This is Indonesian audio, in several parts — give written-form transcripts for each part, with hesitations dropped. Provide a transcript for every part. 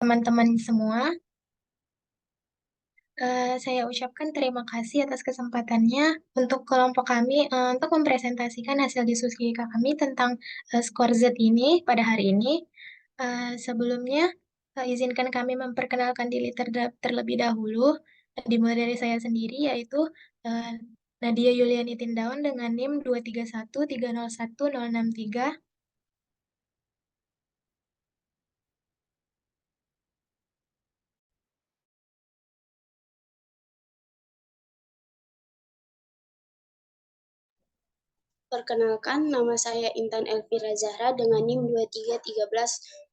teman-teman semua. Saya ucapkan terima kasih atas kesempatannya untuk kelompok kami untuk mempresentasikan hasil diskusi kami tentang skor Z ini pada hari ini. Sebelumnya, izinkan kami memperkenalkan diri terlebih dahulu. Dimulai dari saya sendiri, yaitu uh, Nadia Yuliani Tindawan dengan NIM 231301063. Perkenalkan, nama saya Intan Elvira Zahra dengan NIM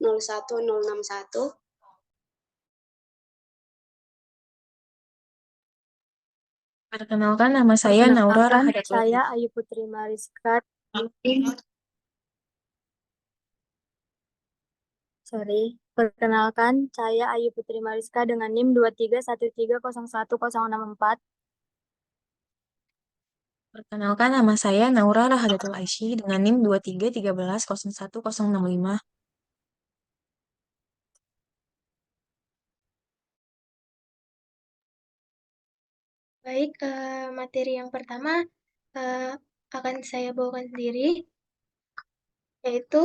2313011061. Perkenalkan, nama saya Naura Rahadatul. Saya Ayu Putri Mariska. Perkenalkan, saya Ayu Putri Mariska dengan NIM 2313011064. Perkenalkan, nama saya Naura Rahadatul Aisy dengan NIM 2313011065. Baik, materi yang pertama eh, akan saya bawakan sendiri, yaitu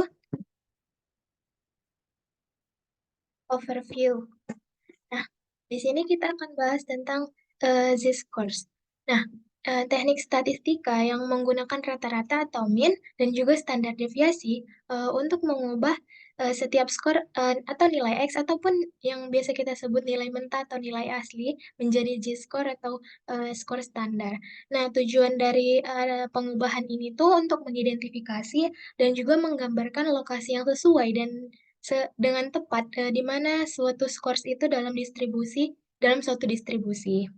overview. Nah, di sini kita akan bahas tentang z-scores. Nah, teknik statistika yang menggunakan rata-rata atau mean dan juga standar deviasi untuk mengubah setiap skor atau nilai X ataupun yang biasa kita sebut nilai mentah atau nilai asli menjadi z-score atau skor standar. Nah, tujuan dari pengubahan ini tuh untuk mengidentifikasi dan juga menggambarkan lokasi yang sesuai dan dengan tepat di mana suatu scores itu dalam suatu distribusi.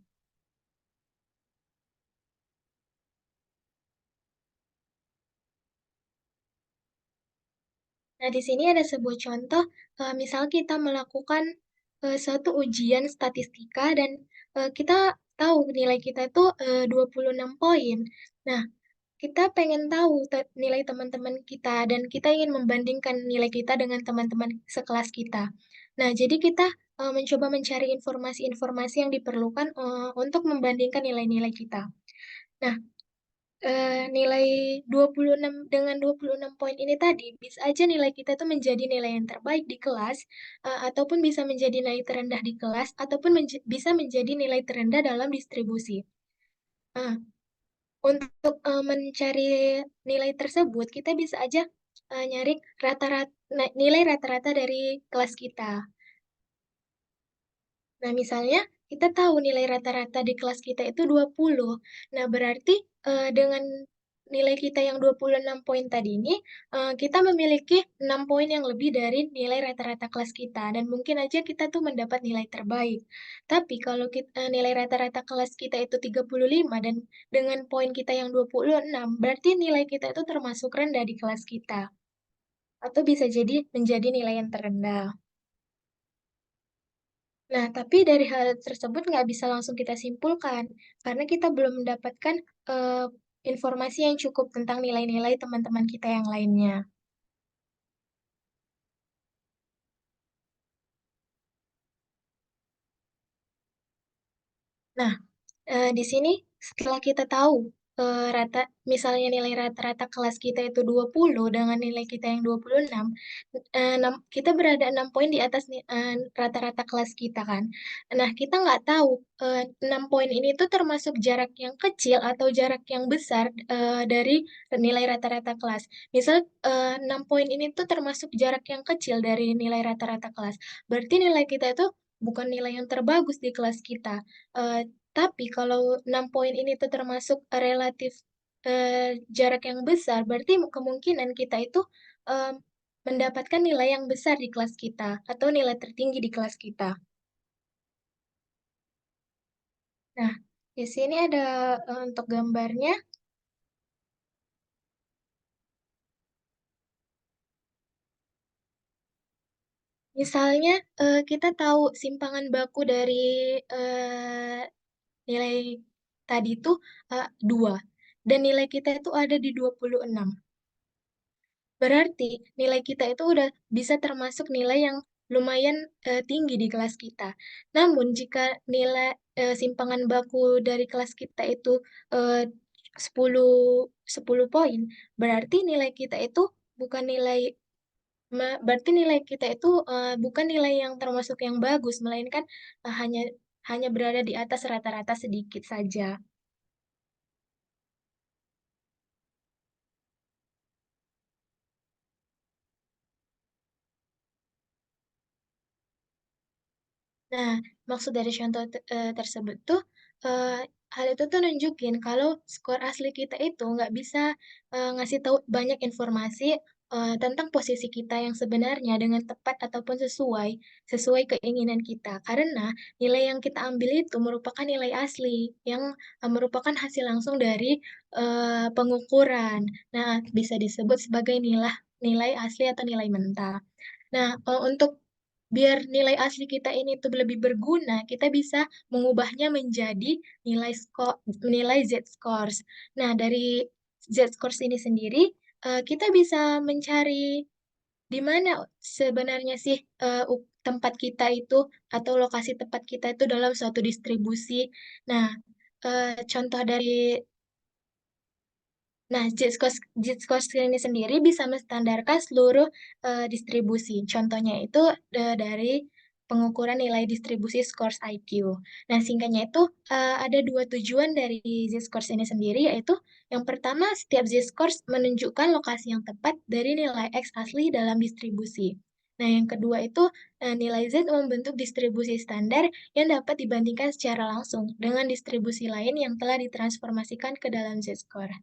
Nah, di sini ada sebuah contoh, misal kita melakukan suatu ujian statistika dan kita tahu nilai kita itu 26 poin. Nah, kita pengen tahu nilai teman-teman kita dan kita ingin membandingkan nilai kita dengan teman-teman sekelas kita. Nah, jadi kita mencoba mencari informasi-informasi yang diperlukan untuk membandingkan nilai-nilai kita. Nah, nilai 26 dengan 26 poin ini tadi bisa aja nilai kita tuh menjadi nilai yang terbaik di kelas ataupun bisa menjadi nilai terendah di kelas ataupun bisa menjadi nilai terendah dalam distribusi. Nah, untuk mencari nilai tersebut, kita bisa aja nyari nilai rata-rata dari kelas kita. Nah, misalnya kita tahu nilai rata-rata di kelas kita itu 20. Nah, berarti dengan nilai kita yang 26 poin tadi ini, kita memiliki 6 poin yang lebih dari nilai rata-rata kelas kita. Dan mungkin aja kita tuh mendapat nilai terbaik. Tapi kalau nilai rata-rata kelas kita itu 35 dan dengan poin kita yang 26, berarti nilai kita itu termasuk rendah di kelas kita. Atau bisa jadi menjadi nilai yang terendah. Nah, tapi dari hal tersebut nggak bisa langsung kita simpulkan, karena kita belum mendapatkan eh, informasi yang cukup tentang nilai-nilai teman-teman kita yang lainnya. Nah, di sini setelah kita tahu misalnya nilai rata-rata kelas kita itu 20 dengan nilai kita yang 26, kita berada 6 poin di atas rata-rata kelas kita kan. Nah, kita nggak tahu 6 poin ini tuh termasuk jarak yang kecil atau jarak yang besar dari nilai rata-rata kelas. Misal 6 poin ini tuh termasuk jarak yang kecil dari nilai rata-rata kelas. Berarti nilai kita itu bukan nilai yang terbagus di kelas kita. Eh, tapi kalau 6 poin ini tuh termasuk relatif jarak yang besar, berarti kemungkinan kita itu eh, mendapatkan nilai yang besar di kelas kita atau nilai tertinggi di kelas kita. Nah, di sini ada untuk gambarnya. Misalnya kita tahu simpangan baku dari eh, nilai tadi itu 2 dan nilai kita itu ada di 26. Berarti nilai kita itu udah bisa termasuk nilai yang lumayan tinggi di kelas kita. Namun jika nilai simpangan baku dari kelas kita itu eh, 10 10 poin, berarti nilai kita itu bukan nilai berarti nilai kita itu bukan nilai yang termasuk yang bagus, melainkan hanya hanya berada di atas rata-rata sedikit saja. Nah, maksud dari contoh tersebut tuh, eh, hal itu tuh nunjukin kalau skor asli kita itu nggak bisa ngasih tahu banyak informasi tentang posisi kita yang sebenarnya dengan tepat ataupun sesuai keinginan kita. Karena nilai yang kita ambil itu merupakan nilai asli yang merupakan hasil langsung dari pengukuran. Nah, bisa disebut sebagai nilai asli atau nilai mentah. Nah, untuk biar nilai asli kita ini tuh lebih berguna, kita bisa mengubahnya menjadi nilai Z-scores. Nah, dari Z-scores ini sendiri, kita bisa mencari di mana sebenarnya sih tempat kita itu atau lokasi tempat kita itu dalam suatu distribusi. Nah, contoh dari JIT-Scores ini sendiri bisa menstandarkan seluruh distribusi. Contohnya itu dari pengukuran nilai distribusi scores IQ. Nah, singkatnya itu ada dua tujuan dari Z-Scores ini sendiri, yaitu yang pertama, setiap Z-Scores menunjukkan lokasi yang tepat dari nilai X asli dalam distribusi. Nah, yang kedua itu nilai Z membentuk distribusi standar yang dapat dibandingkan secara langsung dengan distribusi lain yang telah ditransformasikan ke dalam Z-Score.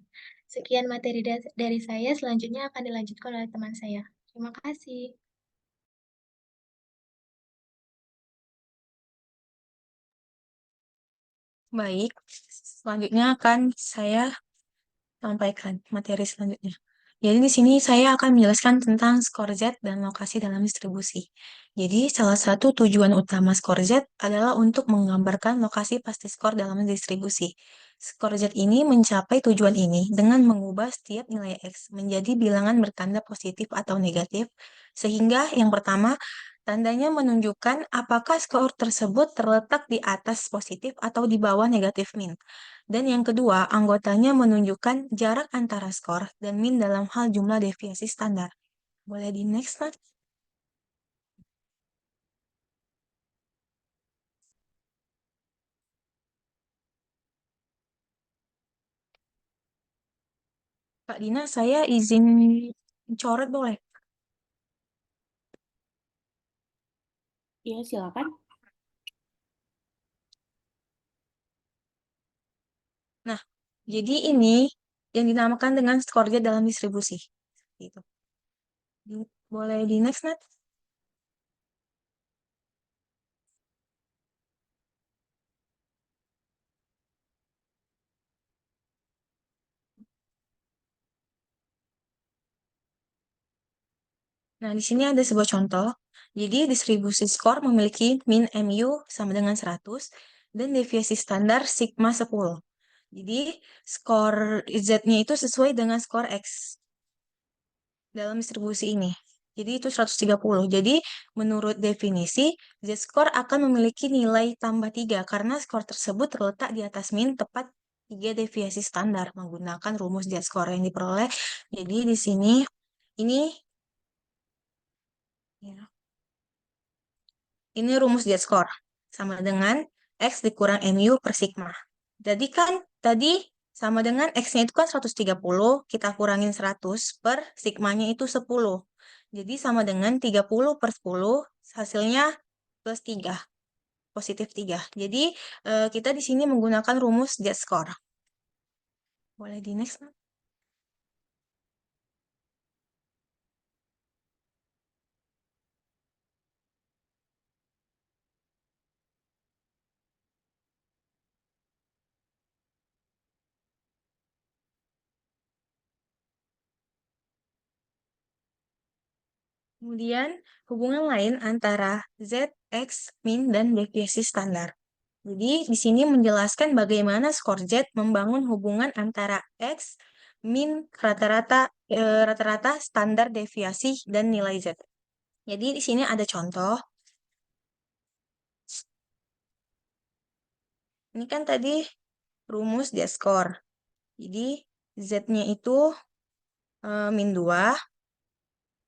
Sekian materi dari saya, selanjutnya akan dilanjutkan oleh teman saya. Terima kasih. Baik, selanjutnya akan saya sampaikan materi selanjutnya. Jadi di sini saya akan menjelaskan tentang skor Z dan lokasi dalam distribusi. Jadi salah satu tujuan utama skor Z adalah untuk menggambarkan lokasi pasti skor dalam distribusi. Skor Z ini mencapai tujuan ini dengan mengubah setiap nilai X menjadi bilangan bertanda positif atau negatif, sehingga yang pertama, tandanya menunjukkan apakah skor tersebut terletak di atas positif atau di bawah negatif min. Dan yang kedua, anggotanya menunjukkan jarak antara skor dan min dalam hal jumlah deviasi standar. Boleh di next, Nat? Kak Dina, saya izin coret boleh? Iya, silakan. Nah, jadi ini yang dinamakan dengan skor Z dalam distribusi. Gitu. Boleh di next, Nat? Nah, di sini ada sebuah contoh. Jadi, distribusi skor memiliki min MU sama dengan 100 dan deviasi standar sigma 10. Jadi, skor Z-nya itu sesuai dengan skor X dalam distribusi ini. Jadi, itu 130. Jadi, menurut definisi, Z-score akan memiliki nilai tambah 3 karena skor tersebut terletak di atas min tepat 3 deviasi standar menggunakan rumus Z-score yang diperoleh. Jadi, di sini ini ya, ini rumus Z-score sama dengan X dikurang MU per sigma. Jadi kan tadi sama dengan X-nya itu kan 130, kita kurangin 100 per sigmanya itu 10. Jadi sama dengan 30 per 10, hasilnya plus 3, positif 3. Jadi kita di sini menggunakan rumus Z-score. Boleh di next, Nak? Kemudian hubungan lain antara Z, X, min, dan deviasi standar. Jadi di sini menjelaskan bagaimana skor Z membangun hubungan antara X, min, rata-rata standar deviasi dan nilai Z. Jadi di sini ada contoh. Ini kan tadi rumus Z-score. Jadi Z-nya itu min 2,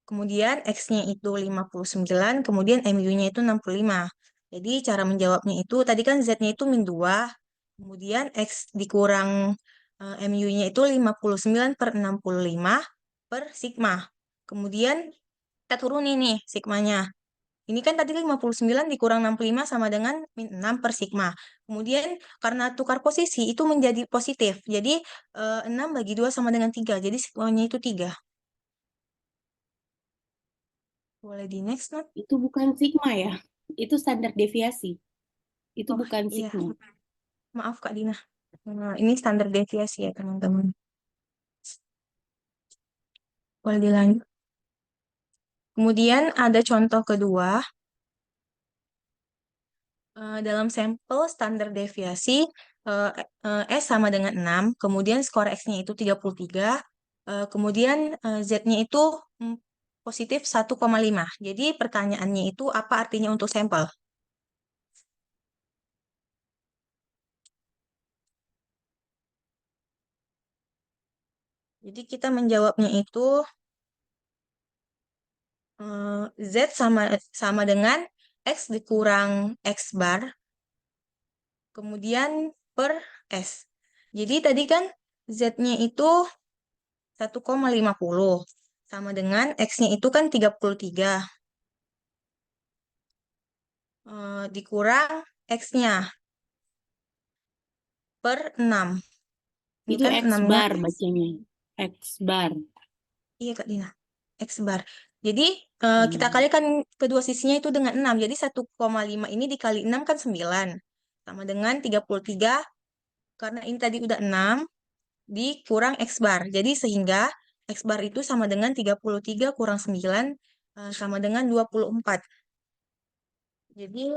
kemudian X-nya itu 59, kemudian MU-nya itu 65. Jadi cara menjawabnya itu, tadi kan Z-nya itu min 2, kemudian X dikurang MU-nya itu 59 per 65 per sigma. Kemudian kita turunin nih sigmanya. Ini kan tadi 59 dikurang 65 sama dengan min 6 per sigma. Kemudian karena tukar posisi itu menjadi positif. Jadi 6 bagi 2 sama dengan 3. Jadi sigmanya itu 3. Boleh di next, Not? Itu bukan sigma ya. Itu standar deviasi. Itu Oh, bukan iya. sigma. Maaf, Kak Dina. Nah, ini standar deviasi ya, teman-teman. Boleh dilanjut. Kemudian ada contoh kedua. Dalam sampel standar deviasi, S sama dengan 6, kemudian skor X-nya itu 33, kemudian Z-nya itu positif 1,5. Jadi pertanyaannya itu apa artinya untuk sampel? Jadi kita menjawabnya itu Z sama dengan X dikurang X bar, kemudian per S. Jadi tadi kan Z-nya itu 1,50 sama dengan X-nya itu kan 33 dikurang X-nya per 6. Ini Itu kan X 6-nya, bar bacanya. X bar. iya Kak Dina, X bar. Jadi kita Hmm. kalikan kedua sisinya itu dengan 6. Jadi 1,5 ini dikali 6 kan 9. Sama dengan 33, karena ini tadi udah 6, dikurang X bar. Jadi sehingga X bar itu sama dengan 33 kurang 9, sama dengan 24. Jadi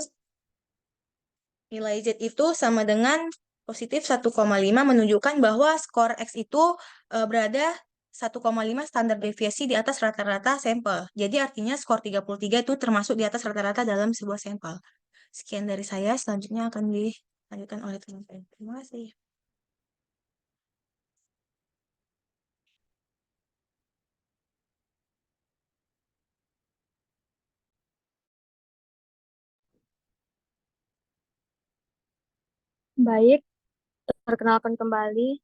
nilai Z itu sama dengan positif 1,5, menunjukkan bahwa skor X itu berada 1,5 standar deviasi di atas rata-rata sampel. Jadi artinya skor 33 itu termasuk di atas rata-rata dalam sebuah sampel. Sekian dari saya, selanjutnya akan dilanjutkan oleh teman-teman. Terima kasih. Baik, perkenalkan kembali.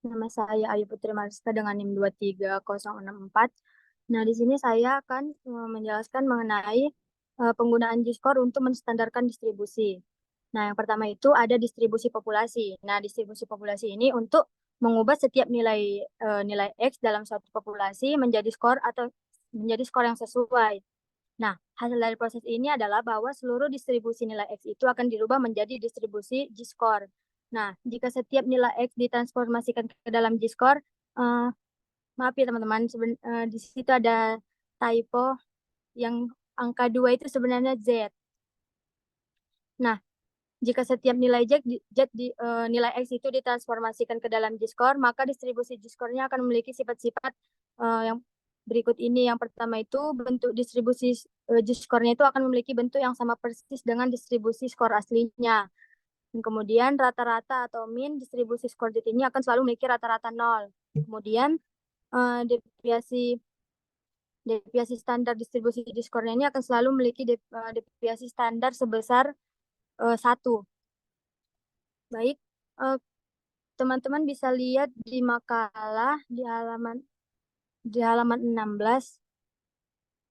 Nama saya Ayu Putri Mariska dengan NIM 23064. Nah, di sini saya akan menjelaskan mengenai penggunaan G-score untuk menstandarkan distribusi. Nah, yang pertama itu ada distribusi populasi. Nah, distribusi populasi ini untuk mengubah setiap nilai X dalam suatu populasi menjadi skor atau menjadi skor yang sesuai. Nah, hasil dari proses ini adalah bahwa seluruh distribusi nilai X itu akan dirubah menjadi distribusi G-score. Nah, jika setiap nilai X ditransformasikan ke dalam G-score, maaf ya teman-teman, di situ ada typo yang angka 2 itu sebenarnya Z. Nah, jika setiap nilai nilai X itu ditransformasikan ke dalam G-score, maka distribusi G-score-nya akan memiliki sifat-sifat yang berikut ini. Yang pertama itu bentuk distribusi G-score-nya itu akan memiliki bentuk yang sama persis dengan distribusi skor aslinya. Dan kemudian rata-rata atau min distribusi skor Z ini akan selalu memiliki rata-rata 0. Kemudian deviasi standar distribusi G-score-nya ini akan selalu memiliki deviasi standar sebesar 1. Baik, teman-teman bisa lihat di makalah di halaman 16.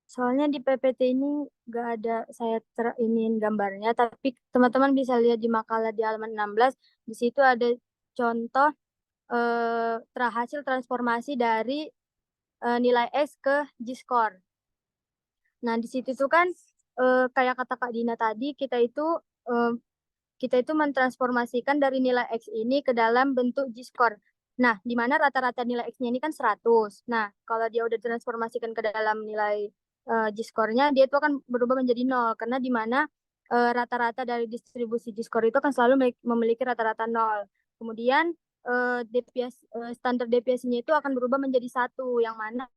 Soalnya di PPT ini nggak ada saya iniin gambarnya, tapi teman-teman bisa lihat di makalah di halaman 16. Di situ ada contoh hasil transformasi dari nilai X ke G-score. Nah, di situ tuh kan kayak kata Kak Dina tadi, kita itu mentransformasikan dari nilai X ini ke dalam bentuk G-score. Nah, di mana rata-rata nilai X-nya ini kan 100. Nah, kalau dia udah transformasikan ke dalam nilai G-score-nya, dia itu akan berubah menjadi 0. Karena di mana rata-rata dari distribusi G-score itu akan selalu memiliki rata-rata 0. Kemudian standar deviasinya itu akan berubah menjadi 1, yang mana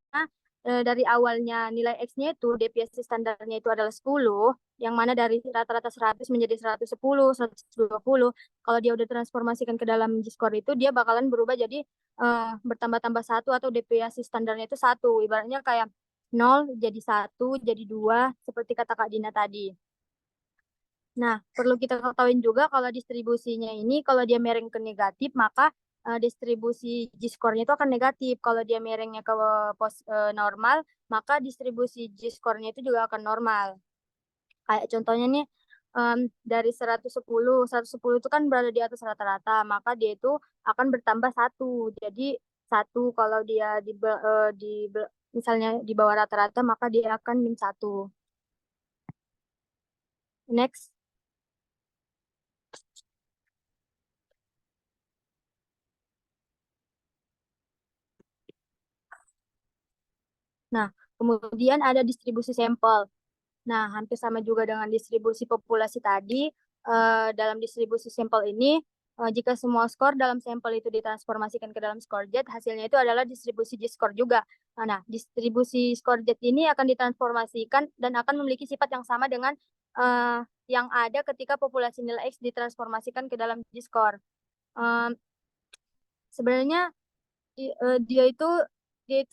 dari awalnya nilai X-nya itu deviasi standarnya itu adalah 10, yang mana dari rata-rata 100 menjadi 110, 120. Kalau dia udah transformasikan ke dalam G-score itu, dia bakalan berubah jadi bertambah-tambah satu atau deviasi standarnya itu satu. Ibaratnya kayak 0 jadi 1, jadi 2, seperti kata Kak Dina tadi. Nah, perlu kita ketahui juga kalau distribusinya ini, kalau dia miring ke negatif, maka distribusi G-score-nya itu akan negatif. Kalau dia miringnya ke normal, maka distribusi G-score-nya itu juga akan normal. Kayak contohnya nih, dari 110 itu kan berada di atas rata-rata, maka dia itu akan bertambah satu. Jadi, satu kalau dia misalnya di bawah rata-rata, maka dia akan min satu. Next. Nah, kemudian ada distribusi sampel. Nah, hampir sama juga dengan distribusi populasi tadi. Dalam distribusi sampel ini, jika semua skor dalam sampel itu ditransformasikan ke dalam skor jet, hasilnya itu adalah distribusi J-score juga. Nah, distribusi skor jet ini akan ditransformasikan dan akan memiliki sifat yang sama dengan yang ada ketika populasi nilai X ditransformasikan ke dalam J-score. Sebenarnya dia itu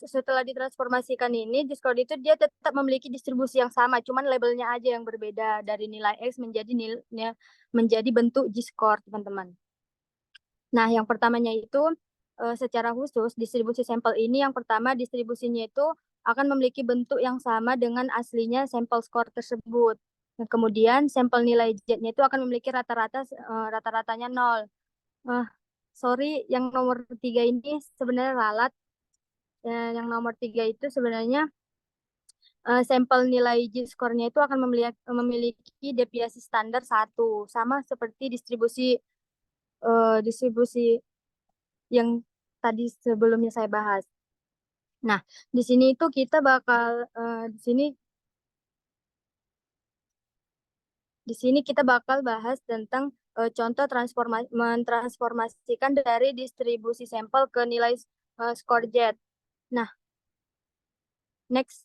setelah ditransformasikan ini, Discord itu dia tetap memiliki distribusi yang sama, cuman labelnya aja yang berbeda dari nilai X menjadi bentuk Discord, teman-teman. Nah, yang pertamanya itu secara khusus distribusi sampel ini yang pertama distribusinya itu akan memiliki bentuk yang sama dengan aslinya sampel skor tersebut. Nah, kemudian sampel nilai Z-nya itu akan memiliki rata-ratanya 0. Sorry, yang nomor 3 ini sebenarnya ralat. Yang nomor 3 itu sebenarnya sampel nilai G-score-nya itu akan memiliki deviasi standar 1, sama seperti distribusi yang tadi sebelumnya saya bahas. Nah, di sini itu kita bakal di sini kita bakal bahas tentang contoh mentransformasikan dari distribusi sampel ke nilai skor jet. Nah, next.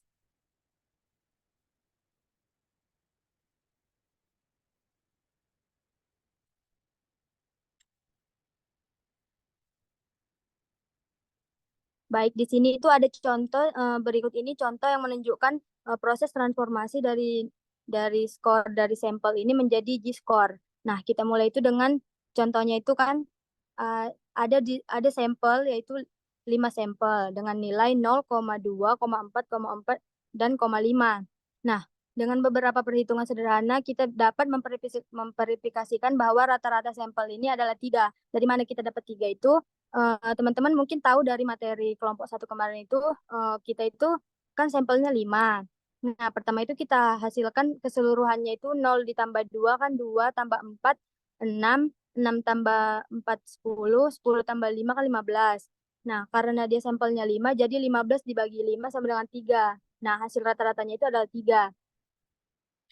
Baik, di sini itu ada contoh berikut ini contoh yang menunjukkan proses transformasi dari skor dari sampel ini menjadi G-score. Nah, kita mulai itu dengan contohnya itu kan ada sampel yaitu 5 sampel dengan nilai 0,2, 4, 4 dan 5. Nah, dengan beberapa perhitungan sederhana kita dapat memverifikasikan bahwa rata-rata sampel ini adalah 3. Dari mana kita dapat 3 itu? Teman-teman mungkin tahu dari materi kelompok 1 kemarin itu, kita itu kan sampelnya 5. Nah, pertama itu kita hasilkan keseluruhannya itu 0 ditambah 2 kan 2 tambah 4, 6, 6 tambah 4, 10, 10 tambah 5 kan 15. Nah, karena dia sampelnya 5, jadi 15 dibagi 5 sama dengan 3. Nah, hasil rata-ratanya itu adalah 3.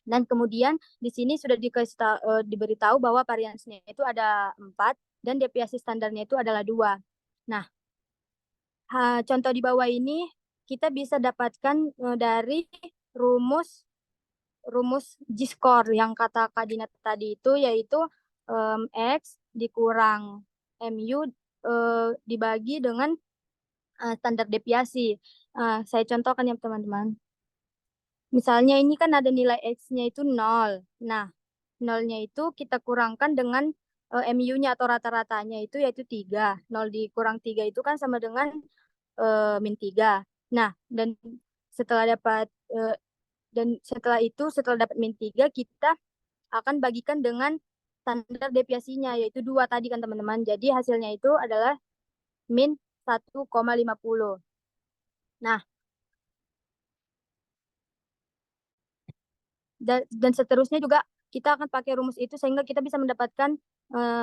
Dan kemudian di sini sudah diberitahu bahwa variansinya itu ada 4 dan deviasi standarnya itu adalah 2. Nah, contoh di bawah ini kita bisa dapatkan dari rumus G-score yang kata Kak Dina tadi itu, yaitu X dikurang MU dibagi dengan standar deviasi. Saya contohkan ya teman-teman. Misalnya ini kan ada nilai X-nya itu 0. Nah, 0-nya itu kita kurangkan dengan MU-nya atau rata-ratanya itu yaitu 3. 0 dikurang 3 itu kan sama dengan min 3. Nah, dan setelah dapat setelah dapat min 3, kita akan bagikan dengan standar deviasinya yaitu 2 tadi kan teman-teman. Jadi hasilnya itu adalah min 1,50. Nah, dan seterusnya juga kita akan pakai rumus itu sehingga kita bisa mendapatkan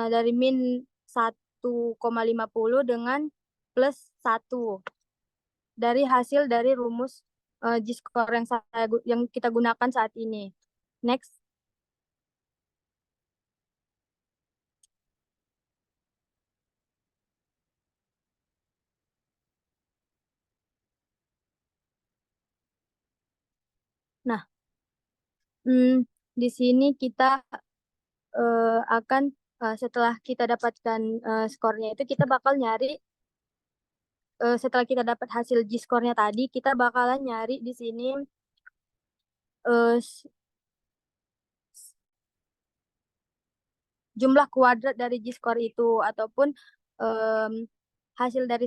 dari min 1,50 dengan plus 1 dari hasil dari rumus G-score yang kita gunakan saat ini. Next. Nah, di sini kita akan setelah kita dapatkan skornya itu kita bakal nyari setelah kita dapat hasil G-skornya tadi kita bakalan nyari di sini jumlah kuadrat dari G-skor itu ataupun hasil dari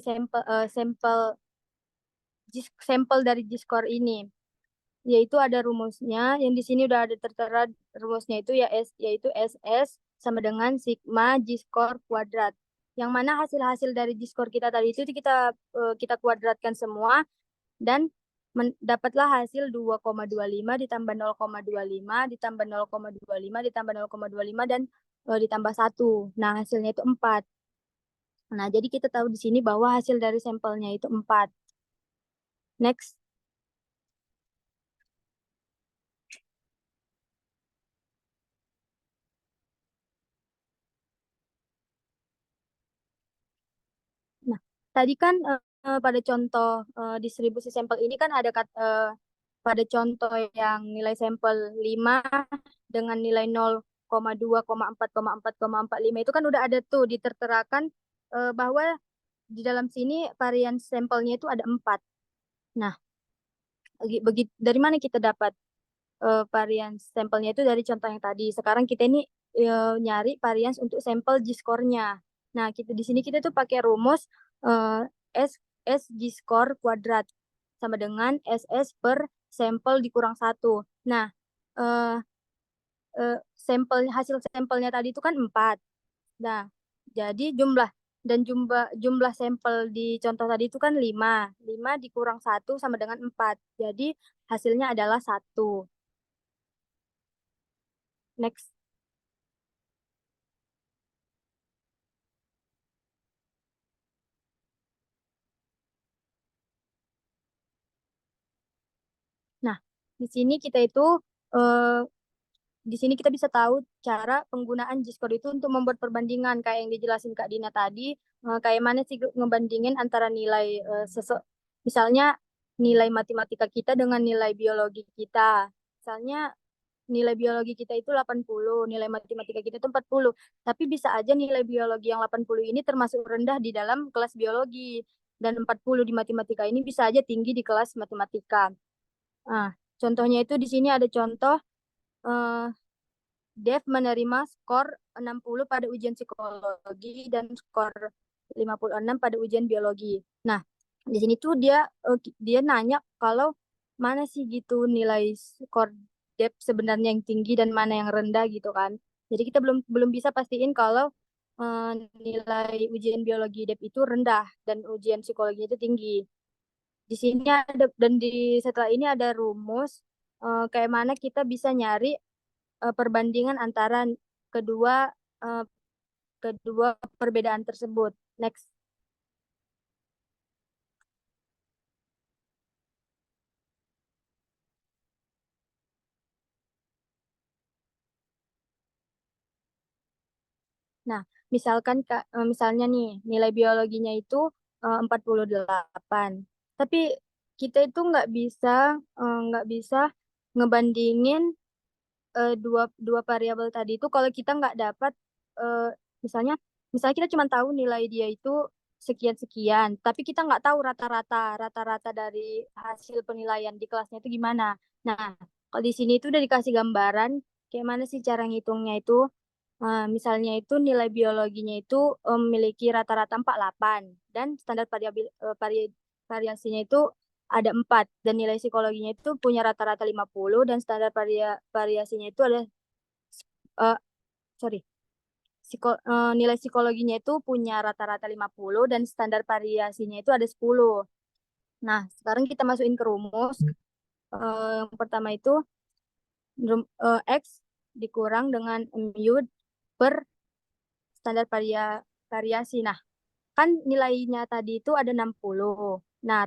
sampel dari G-skor ini, yaitu ada rumusnya yang di sini udah ada tertera rumusnya itu yaitu SS sama dengan sigma G-skor kuadrat. Yang mana hasil-hasil dari G-skor kita tadi itu kita kuadratkan semua dan dapatlah hasil 2,25 ditambah 0,25 ditambah 0,25 ditambah 0,25 dan ditambah 1. Nah, hasilnya itu 4. Nah, jadi kita tahu di sini bahwa hasil dari sampelnya itu 4. Next. Nah, tadi kan pada contoh distribusi sampel ini kan ada pada contoh yang nilai sampel 5 dengan nilai 0,2,4,4,45 itu kan udah ada tuh diterterakan bahwa di dalam sini varian sampelnya itu ada 4. Nah, dari mana kita dapat varian sampelnya itu dari contoh yang tadi. Sekarang kita ini nyari varian untuk sampel G-score-nya. Nah, di sini kita tuh pakai rumus S G-score kuadrat sama dengan SS per sampel dikurang 1. Nah, hasil sampelnya tadi itu kan 4. Nah, jadi jumlah sampel di contoh tadi itu kan 5. 5 dikurang 1 sama dengan 4. Jadi hasilnya adalah 1. Next. Nah, di sini kita itu di sini kita bisa tahu cara penggunaan G-score itu untuk membuat perbandingan kayak yang dijelasin Kak Dina tadi, kayak mana sih ngebandingin antara nilai misalnya nilai matematika kita dengan nilai biologi kita. Misalnya nilai biologi kita itu 80, nilai matematika kita itu 40. Tapi bisa aja nilai biologi yang 80 ini termasuk rendah di dalam kelas biologi dan 40 di matematika ini bisa aja tinggi di kelas matematika. Nah, contohnya itu di sini ada contoh Dev menerima skor 60 pada ujian psikologi dan skor 56 pada ujian biologi. Nah, di sini tuh dia nanya kalau mana sih gitu nilai skor Dev sebenarnya yang tinggi dan mana yang rendah gitu kan. Jadi kita belum bisa pastiin kalau nilai ujian biologi Dev itu rendah dan ujian psikologi itu tinggi. Di sini ada dan setelah ini ada rumus kayak mana kita bisa nyari perbandingan antara kedua uh, kedua perbedaan tersebut. Next. Nah, misalnya nih nilai biologinya itu 48. Tapi kita itu nggak bisa ngebandingin dua variabel tadi itu kalau kita nggak dapat uh, misalnya misalnya kita cuma tahu nilai dia itu sekian-sekian, tapi kita nggak tahu rata-rata dari hasil penilaian di kelasnya itu gimana. Nah, kalau di sini itu udah dikasih gambaran kayak mana sih cara ngitungnya itu. Misalnya itu nilai biologinya itu memiliki rata-rata 48 dan standar variasinya itu ada 4 dan nilai psikologinya itu punya rata-rata 50 dan standar variasinya itu ada uh, sorry nilai psikologinya itu punya rata-rata 50 dan standar variasinya itu ada 10. Nah, sekarang kita masukin ke rumus. Yang pertama itu X dikurang dengan mu per standar variasi. Nah, kan nilainya tadi itu ada 60. Nah,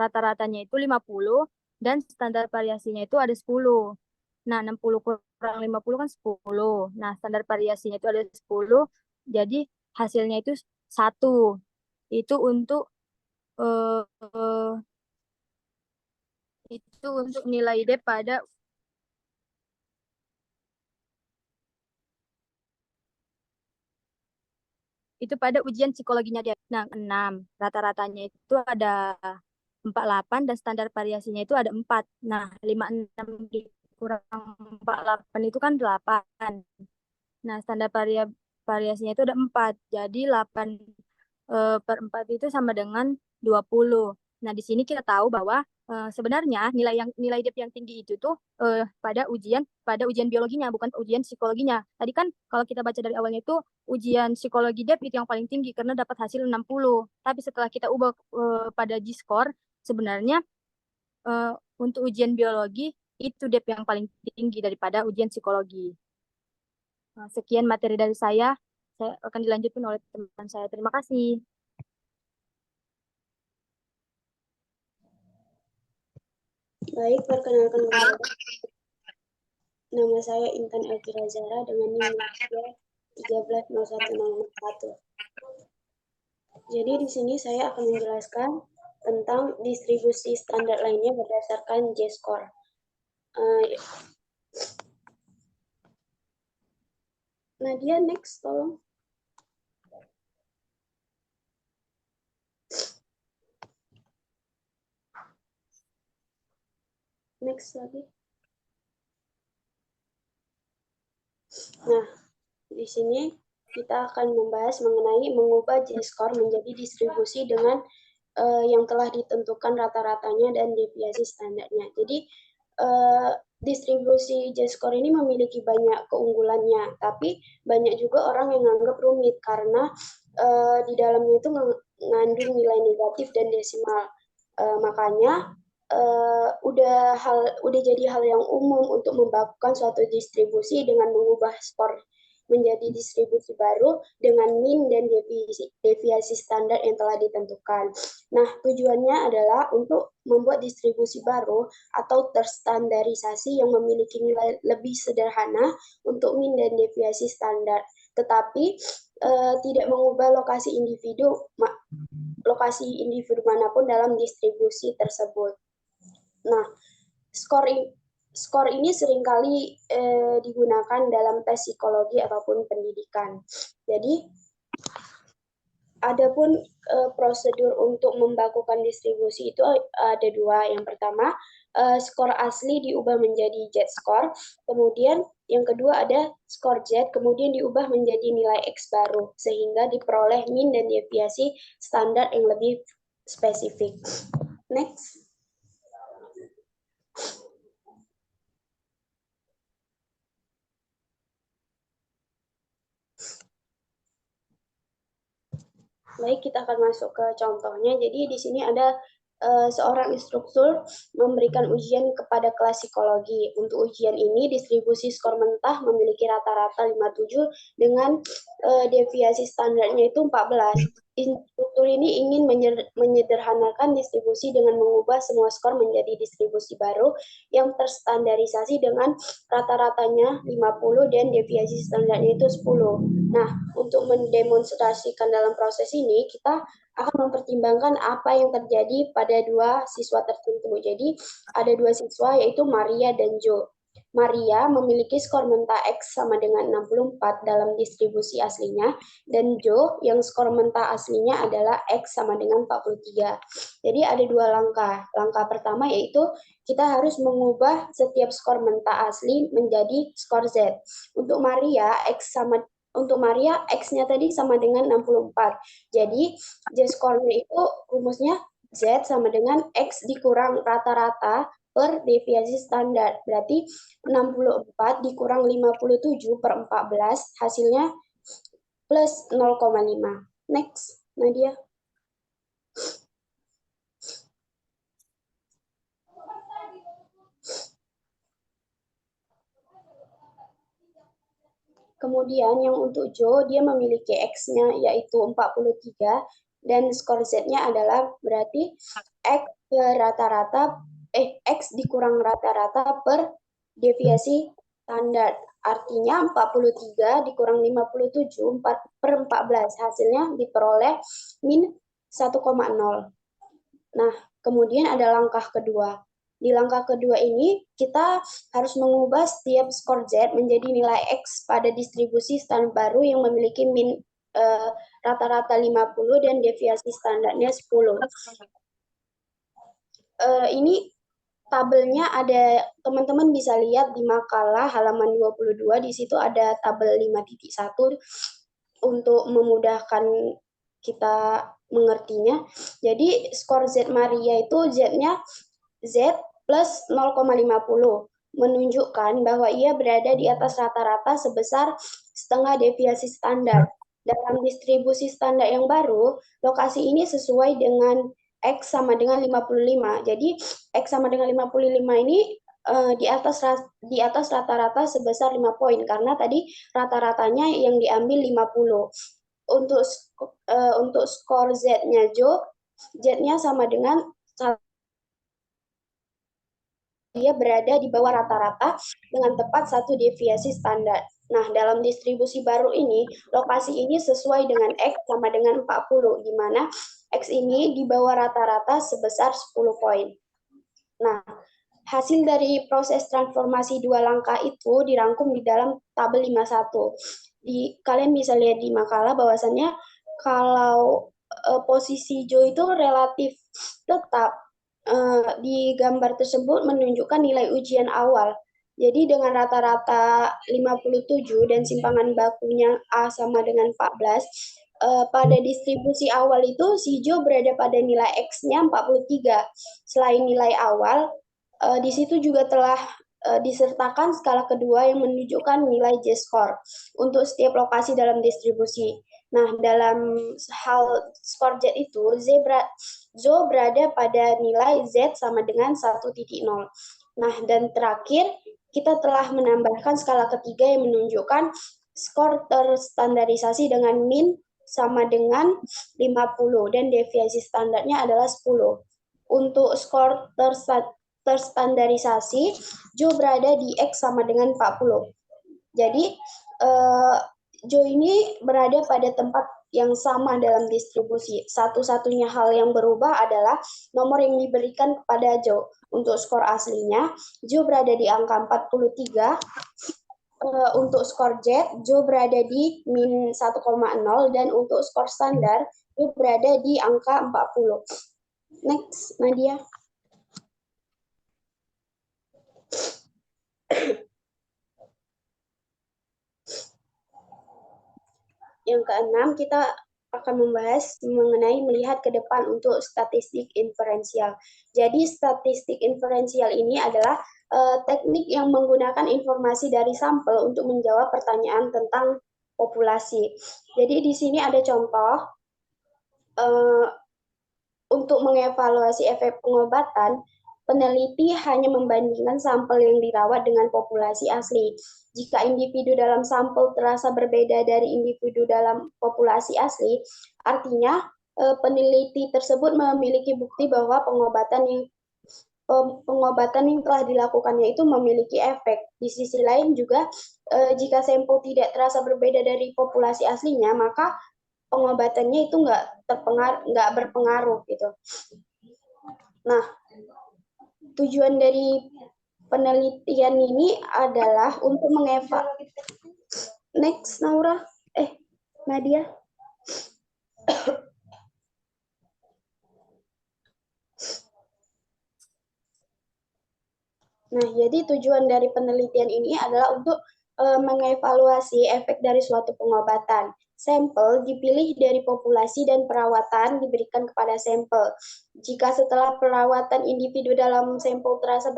rata-ratanya itu 50 dan standar variasinya itu ada 10. Nah, 60 kurang 50 kan 10. Nah, standar variasinya itu ada 10. Jadi hasilnya itu 1. Itu untuk Itu untuk nilai D pada ujian psikologinya dia. Nah, 6. Rata-ratanya itu ada 48 dan standar variasinya itu ada 4. Nah, 56 dikurang 48 itu kan 8. Nah, standar variasinya itu ada 4. Jadi 8 per 4 itu sama dengan 20. Nah, di sini kita tahu bahwa sebenarnya nilai DEP yang tinggi itu tuh pada ujian biologinya, bukan ujian psikologinya. Tadi kan kalau kita baca dari awalnya itu ujian psikologi DEP itu yang paling tinggi karena dapat hasil 60. Tapi setelah kita ubah pada G-score, sebenarnya eh, untuk ujian biologi itu DEP yang paling tinggi daripada ujian psikologi. Nah, sekian materi dari saya akan dilanjutkan oleh teman saya. Terima kasih. Baik, perkenalkan kembali. Nama saya Intan Elvira Zahra dengan NIM 130101. Jadi di sini saya akan menjelaskan tentang distribusi standar lainnya berdasarkan J-score. Nadia, next, tolong. Next lagi. Nah, di sini kita akan membahas mengenai mengubah J-score menjadi distribusi dengan yang telah ditentukan rata-ratanya dan deviasi standarnya. Jadi distribusi J-score ini memiliki banyak keunggulannya, tapi banyak juga orang yang menganggap rumit karena di dalamnya itu mengandung nilai negatif dan desimal. Makanya udah jadi hal yang umum untuk membakukan suatu distribusi dengan mengubah skor menjadi distribusi baru dengan min dan deviasi standar yang telah ditentukan. Nah, tujuannya adalah untuk membuat distribusi baru atau terstandarisasi yang memiliki nilai lebih sederhana untuk min dan deviasi standar, tetapi tidak mengubah lokasi individu manapun dalam distribusi tersebut. Nah, skor ini seringkali digunakan dalam tes psikologi ataupun pendidikan. Jadi, adapun prosedur untuk membakukan distribusi itu ada dua. Yang pertama, skor asli diubah menjadi Z-score. Kemudian yang kedua ada skor Z, kemudian diubah menjadi nilai X baru, sehingga diperoleh min dan deviasi standar yang lebih spesifik. Next. Baik, kita akan masuk ke contohnya. Jadi di sini ada seorang instruktur memberikan ujian kepada kelas psikologi. Untuk ujian ini, distribusi skor mentah memiliki rata-rata 57 dengan deviasi standarnya itu 14. Instruktur ini ingin menyederhanakan distribusi dengan mengubah semua skor menjadi distribusi baru yang terstandarisasi dengan rata-ratanya 50 dan deviasi standarnya itu 10. Nah, untuk mendemonstrasikan dalam proses ini, kita akan mempertimbangkan apa yang terjadi pada dua siswa tertentu. Jadi, ada dua siswa yaitu Maria dan Jo. Maria memiliki skor mentah X sama dengan 64 dalam distribusi aslinya, dan Jo yang skor mentah aslinya adalah X sama dengan 43. Jadi ada dua langkah. Langkah pertama yaitu kita harus mengubah setiap skor mentah asli menjadi skor Z. Untuk Maria, X-nya tadi sama dengan 64. Jadi, Z-score-nya itu rumusnya Z sama dengan X dikurang rata-rata per deviasi standar. Berarti 64 dikurang 57 per 14, hasilnya plus 0,5. Next, Nadia. Kemudian yang untuk Jo, dia memiliki X-nya yaitu 43 dan skor Z-nya adalah berarti X dikurang rata-rata per deviasi standar. Artinya 43 dikurang 57 per 14. Hasilnya diperoleh min 1,0. Nah, kemudian ada langkah kedua. di langkah kedua ini kita harus mengubah setiap skor Z menjadi nilai X pada distribusi standar baru yang memiliki rata-rata 50 dan deviasi standarnya 10. Ini tabelnya ada, teman-teman bisa lihat di makalah halaman 22, di situ ada tabel 5.1 untuk memudahkan kita mengertinya. Jadi skor Z Maria itu Z-nya Z plus 0,50, menunjukkan bahwa ia berada di atas rata-rata sebesar setengah deviasi standar. Dalam distribusi standar yang baru, lokasi ini sesuai dengan X sama dengan 55. Jadi X sama dengan 55 ini di atas rata-rata sebesar 5 poin, karena tadi rata-ratanya yang diambil 50. Untuk skor Z-nya Z-nya sama dengan dia berada di bawah rata-rata dengan tepat satu deviasi standar. Nah, dalam distribusi baru ini, lokasi ini sesuai dengan X sama dengan 40, di mana X ini di bawah rata-rata sebesar 10 poin. Nah, hasil dari proses transformasi dua langkah itu dirangkum di dalam tabel 51. Kalian bisa lihat di makalah bahwasannya kalau posisi Jo itu relatif tetap, di gambar tersebut menunjukkan nilai ujian awal. Jadi dengan rata-rata 57 dan simpangan bakunya A sama dengan 14, pada distribusi awal itu si Jo berada pada nilai X-nya 43. Selain nilai awal, di situ juga telah disertakan skala kedua yang menunjukkan nilai Z-score untuk setiap lokasi dalam distribusi. Nah, dalam hal skor Z itu, Zo berada pada nilai Z sama dengan 1.0. Nah, dan terakhir, kita telah menambahkan skala ketiga yang menunjukkan skor terstandarisasi dengan min sama dengan 50 dan deviasi standarnya adalah 10. Untuk skor terstandarisasi, Jo berada di X sama dengan 40. Jadi, Jo ini berada pada tempat yang sama dalam distribusi. Satu-satunya hal yang berubah adalah nomor yang diberikan kepada Jo. Untuk skor aslinya, Jo berada di angka 43. Untuk skor Z, Jo berada di min 1,0. Dan untuk skor standar, Jo berada di angka 40. Next, Nadia. Yang keenam, kita akan membahas mengenai melihat ke depan untuk statistik inferensial. Jadi statistik inferensial ini adalah teknik yang menggunakan informasi dari sampel untuk menjawab pertanyaan tentang populasi. Jadi di sini ada contoh untuk mengevaluasi efek pengobatan. Peneliti hanya membandingkan sampel yang dirawat dengan populasi asli. Jika individu dalam sampel terasa berbeda dari individu dalam populasi asli, artinya peneliti tersebut memiliki bukti bahwa pengobatan yang telah dilakukannya itu memiliki efek. Di sisi lain juga, jika sampel tidak terasa berbeda dari populasi aslinya, maka pengobatannya itu nggak berpengaruh gitu. Nah, tujuan dari penelitian ini adalah untuk mengevaluasi. Next, Nadia. Nah, jadi tujuan dari penelitian ini adalah untuk mengevaluasi efek dari suatu pengobatan. Sampel dipilih dari populasi dan perawatan diberikan kepada sampel. Jika setelah perawatan individu dalam sampel terasa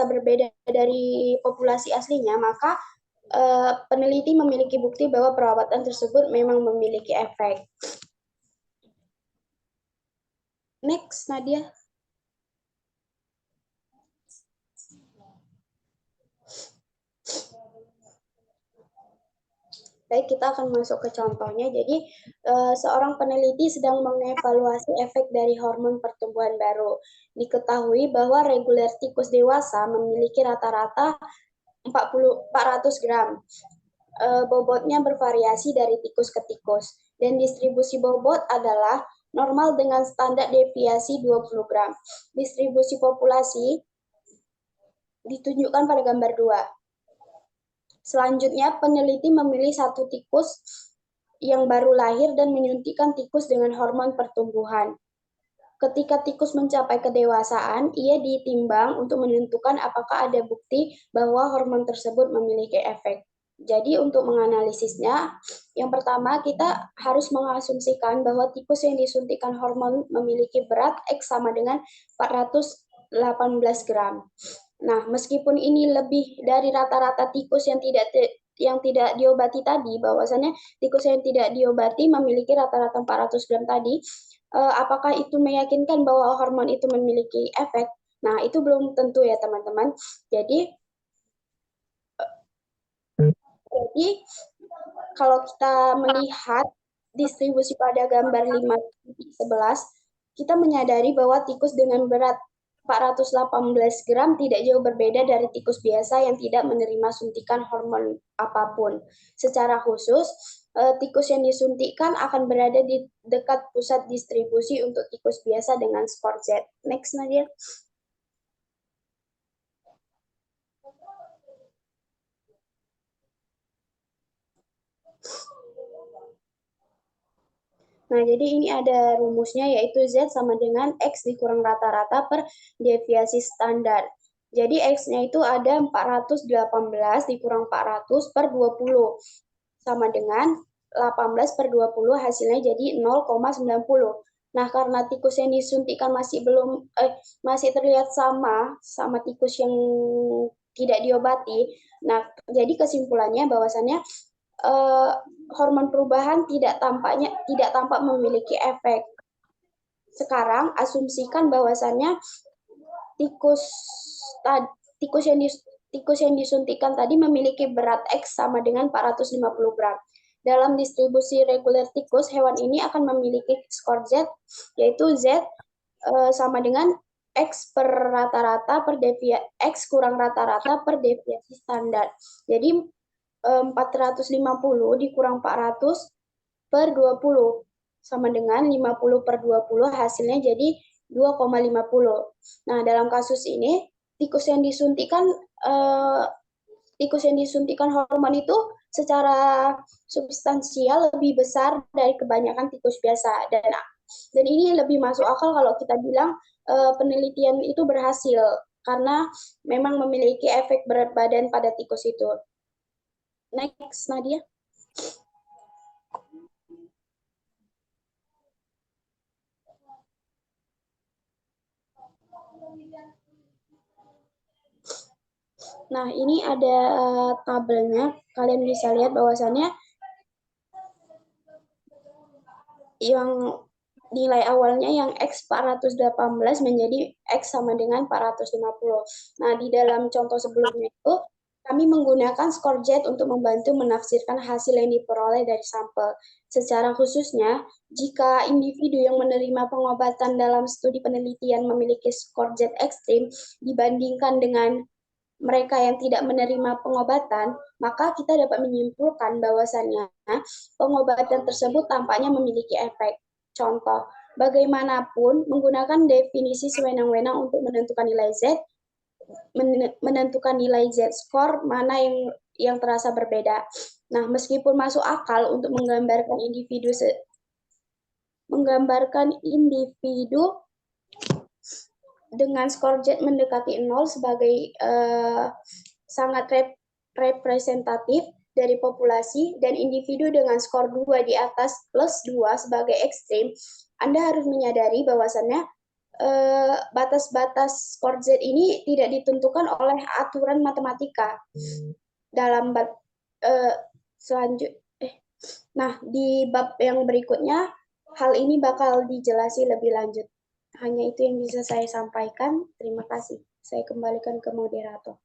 berbeda dari populasi aslinya, maka peneliti memiliki bukti bahwa perawatan tersebut memang memiliki efek. Next, Nadia. Baik, kita akan masuk ke contohnya. Jadi, seorang peneliti sedang mengevaluasi efek dari hormon pertumbuhan baru. Diketahui bahwa reguler tikus dewasa memiliki rata-rata 400 gram. Bobotnya bervariasi dari tikus ke tikus. Dan distribusi bobot adalah normal dengan standar deviasi 20 gram. Distribusi populasi ditunjukkan pada gambar 2. Selanjutnya, peneliti memilih satu tikus yang baru lahir dan menyuntikkan tikus dengan hormon pertumbuhan. Ketika tikus mencapai kedewasaan, ia ditimbang untuk menentukan apakah ada bukti bahwa hormon tersebut memiliki efek. Jadi untuk menganalisisnya, yang pertama kita harus mengasumsikan bahwa tikus yang disuntikkan hormon memiliki berat X sama dengan 418 gram. Nah, meskipun ini lebih dari rata-rata tikus yang tidak diobati tadi, bahwasannya tikus yang tidak diobati memiliki rata-rata 400 gram tadi, apakah itu meyakinkan bahwa hormon itu memiliki efek? Nah, itu belum tentu ya teman-teman. Jadi kalau kita melihat distribusi pada gambar 5.11, kita menyadari bahwa tikus dengan berat 418 gram tidak jauh berbeda dari tikus biasa yang tidak menerima suntikan hormon apapun. Secara khusus, tikus yang disuntikkan akan berada di dekat pusat distribusi untuk tikus biasa dengan skor Z. Next, Nadia. Nah, jadi ini ada rumusnya yaitu Z sama dengan X dikurang rata-rata per deviasi standar. Jadi X-nya itu ada 418 dikurang 400 per 20. Sama dengan 18 per 20 hasilnya jadi 0,90. Nah, karena tikus yang disuntikan masih terlihat sama tikus yang tidak diobati. Nah, jadi kesimpulannya bahwasannya hormon perubahan tidak tampak memiliki efek. Sekarang asumsikan bahwasannya tikus yang disuntikan tadi memiliki berat X sama dengan 450 gram. Dalam distribusi reguler tikus, hewan ini akan memiliki skor Z, yaitu Z sama dengan X per rata-rata per X kurang rata-rata per deviasi standar. Jadi 450 dikurang 400 per 20 sama dengan 50 per 20 hasilnya jadi 2,50. Nah, dalam kasus ini tikus yang disuntikan hormon itu secara substansial lebih besar dari kebanyakan tikus biasa dan ini lebih masuk akal kalau kita bilang penelitian itu berhasil karena memang memiliki efek berat badan pada tikus itu. Next, Nadia. Nah, ini ada tabelnya. Kalian bisa lihat bahwasannya yang nilai awalnya yang X 418 menjadi X sama dengan 450. Nah, di dalam contoh sebelumnya itu kami menggunakan skor Z untuk membantu menafsirkan hasil yang diperoleh dari sampel. Secara khususnya, jika individu yang menerima pengobatan dalam studi penelitian memiliki skor Z ekstrim dibandingkan dengan mereka yang tidak menerima pengobatan, maka kita dapat menyimpulkan bahwasannya pengobatan tersebut tampaknya memiliki efek. Contoh, bagaimanapun menggunakan definisi sewenang-wenang untuk menentukan nilai Z skor mana yang terasa berbeda. Nah, meskipun masuk akal untuk menggambarkan individu dengan skor Z mendekati 0 sebagai sangat representatif dari populasi dan individu dengan skor 2 di atas plus 2 sebagai ekstrim, Anda harus menyadari bahwasannya batas-batas skor Z ini tidak ditentukan oleh aturan matematika. Dalam bab Nah, di bab yang berikutnya hal ini bakal dijelasi lebih lanjut. Hanya itu yang bisa saya sampaikan. Terima kasih. Saya kembalikan ke moderator.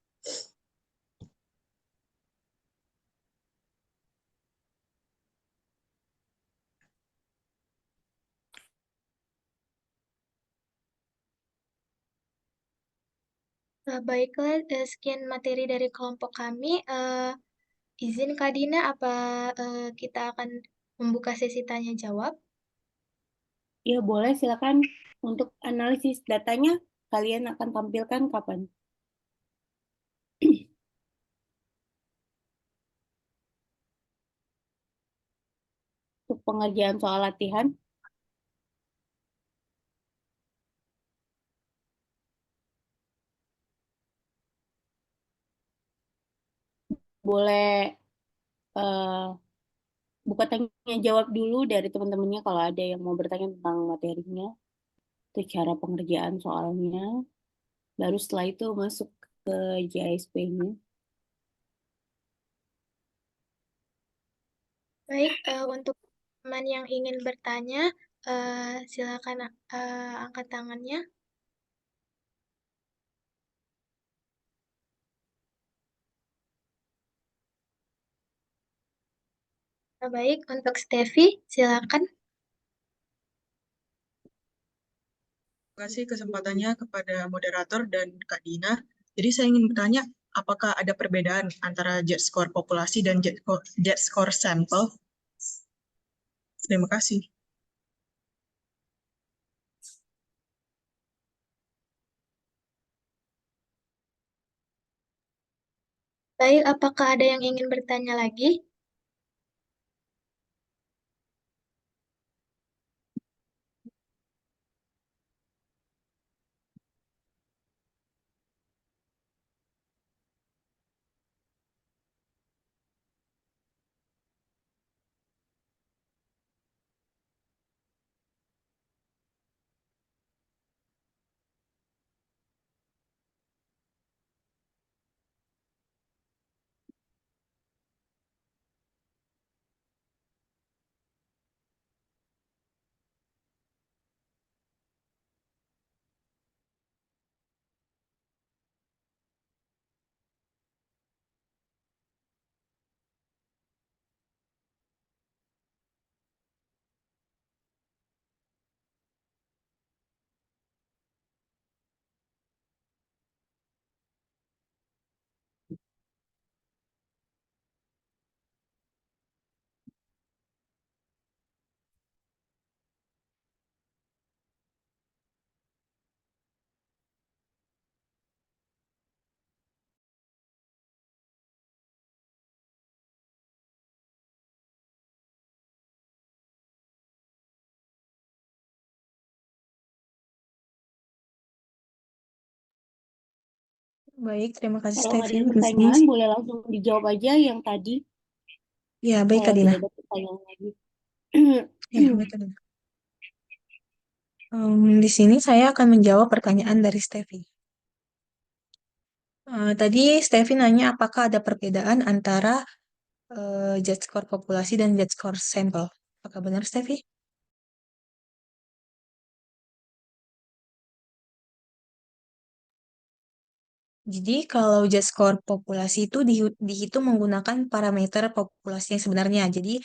Baiklah, sekian materi dari kelompok kami. Izin Kak Dina, apa kita akan membuka sesi tanya jawab? Ya boleh, silakan. Untuk analisis datanya, kalian akan tampilkan kapan? Untuk pengerjaan soal latihan, boleh eh, buka tanya jawab dulu dari teman-temannya kalau ada yang mau bertanya tentang materinya, itu cara pengerjaan soalnya. Baru setelah itu masuk ke JSP-nya. Baik, untuk teman yang ingin bertanya, silakan angkat tangannya. Baik, untuk Steffi, silakan. Terima kasih kesempatannya kepada moderator dan Kak Dina. Jadi saya ingin bertanya, apakah ada perbedaan antara jet score populasi dan jet score sampel? Terima kasih. Baik, apakah ada yang ingin bertanya lagi? Baik, terima kasih Kalau nggak Steffi. ada Di sini, pertanyaan, boleh langsung dijawab aja yang tadi. ya baik Kalau Kak Dina. tidak ada pertanyaan lagi. Ya, baik Kak Dina. Di sini saya akan menjawab pertanyaan dari Steffi. Tadi Steffi nanya apakah ada perbedaan antara jet score populasi dan jet score sampel. Apakah benar, Steffi? Jadi kalau jet score populasi itu dihitung menggunakan parameter populasi yang sebenarnya. Jadi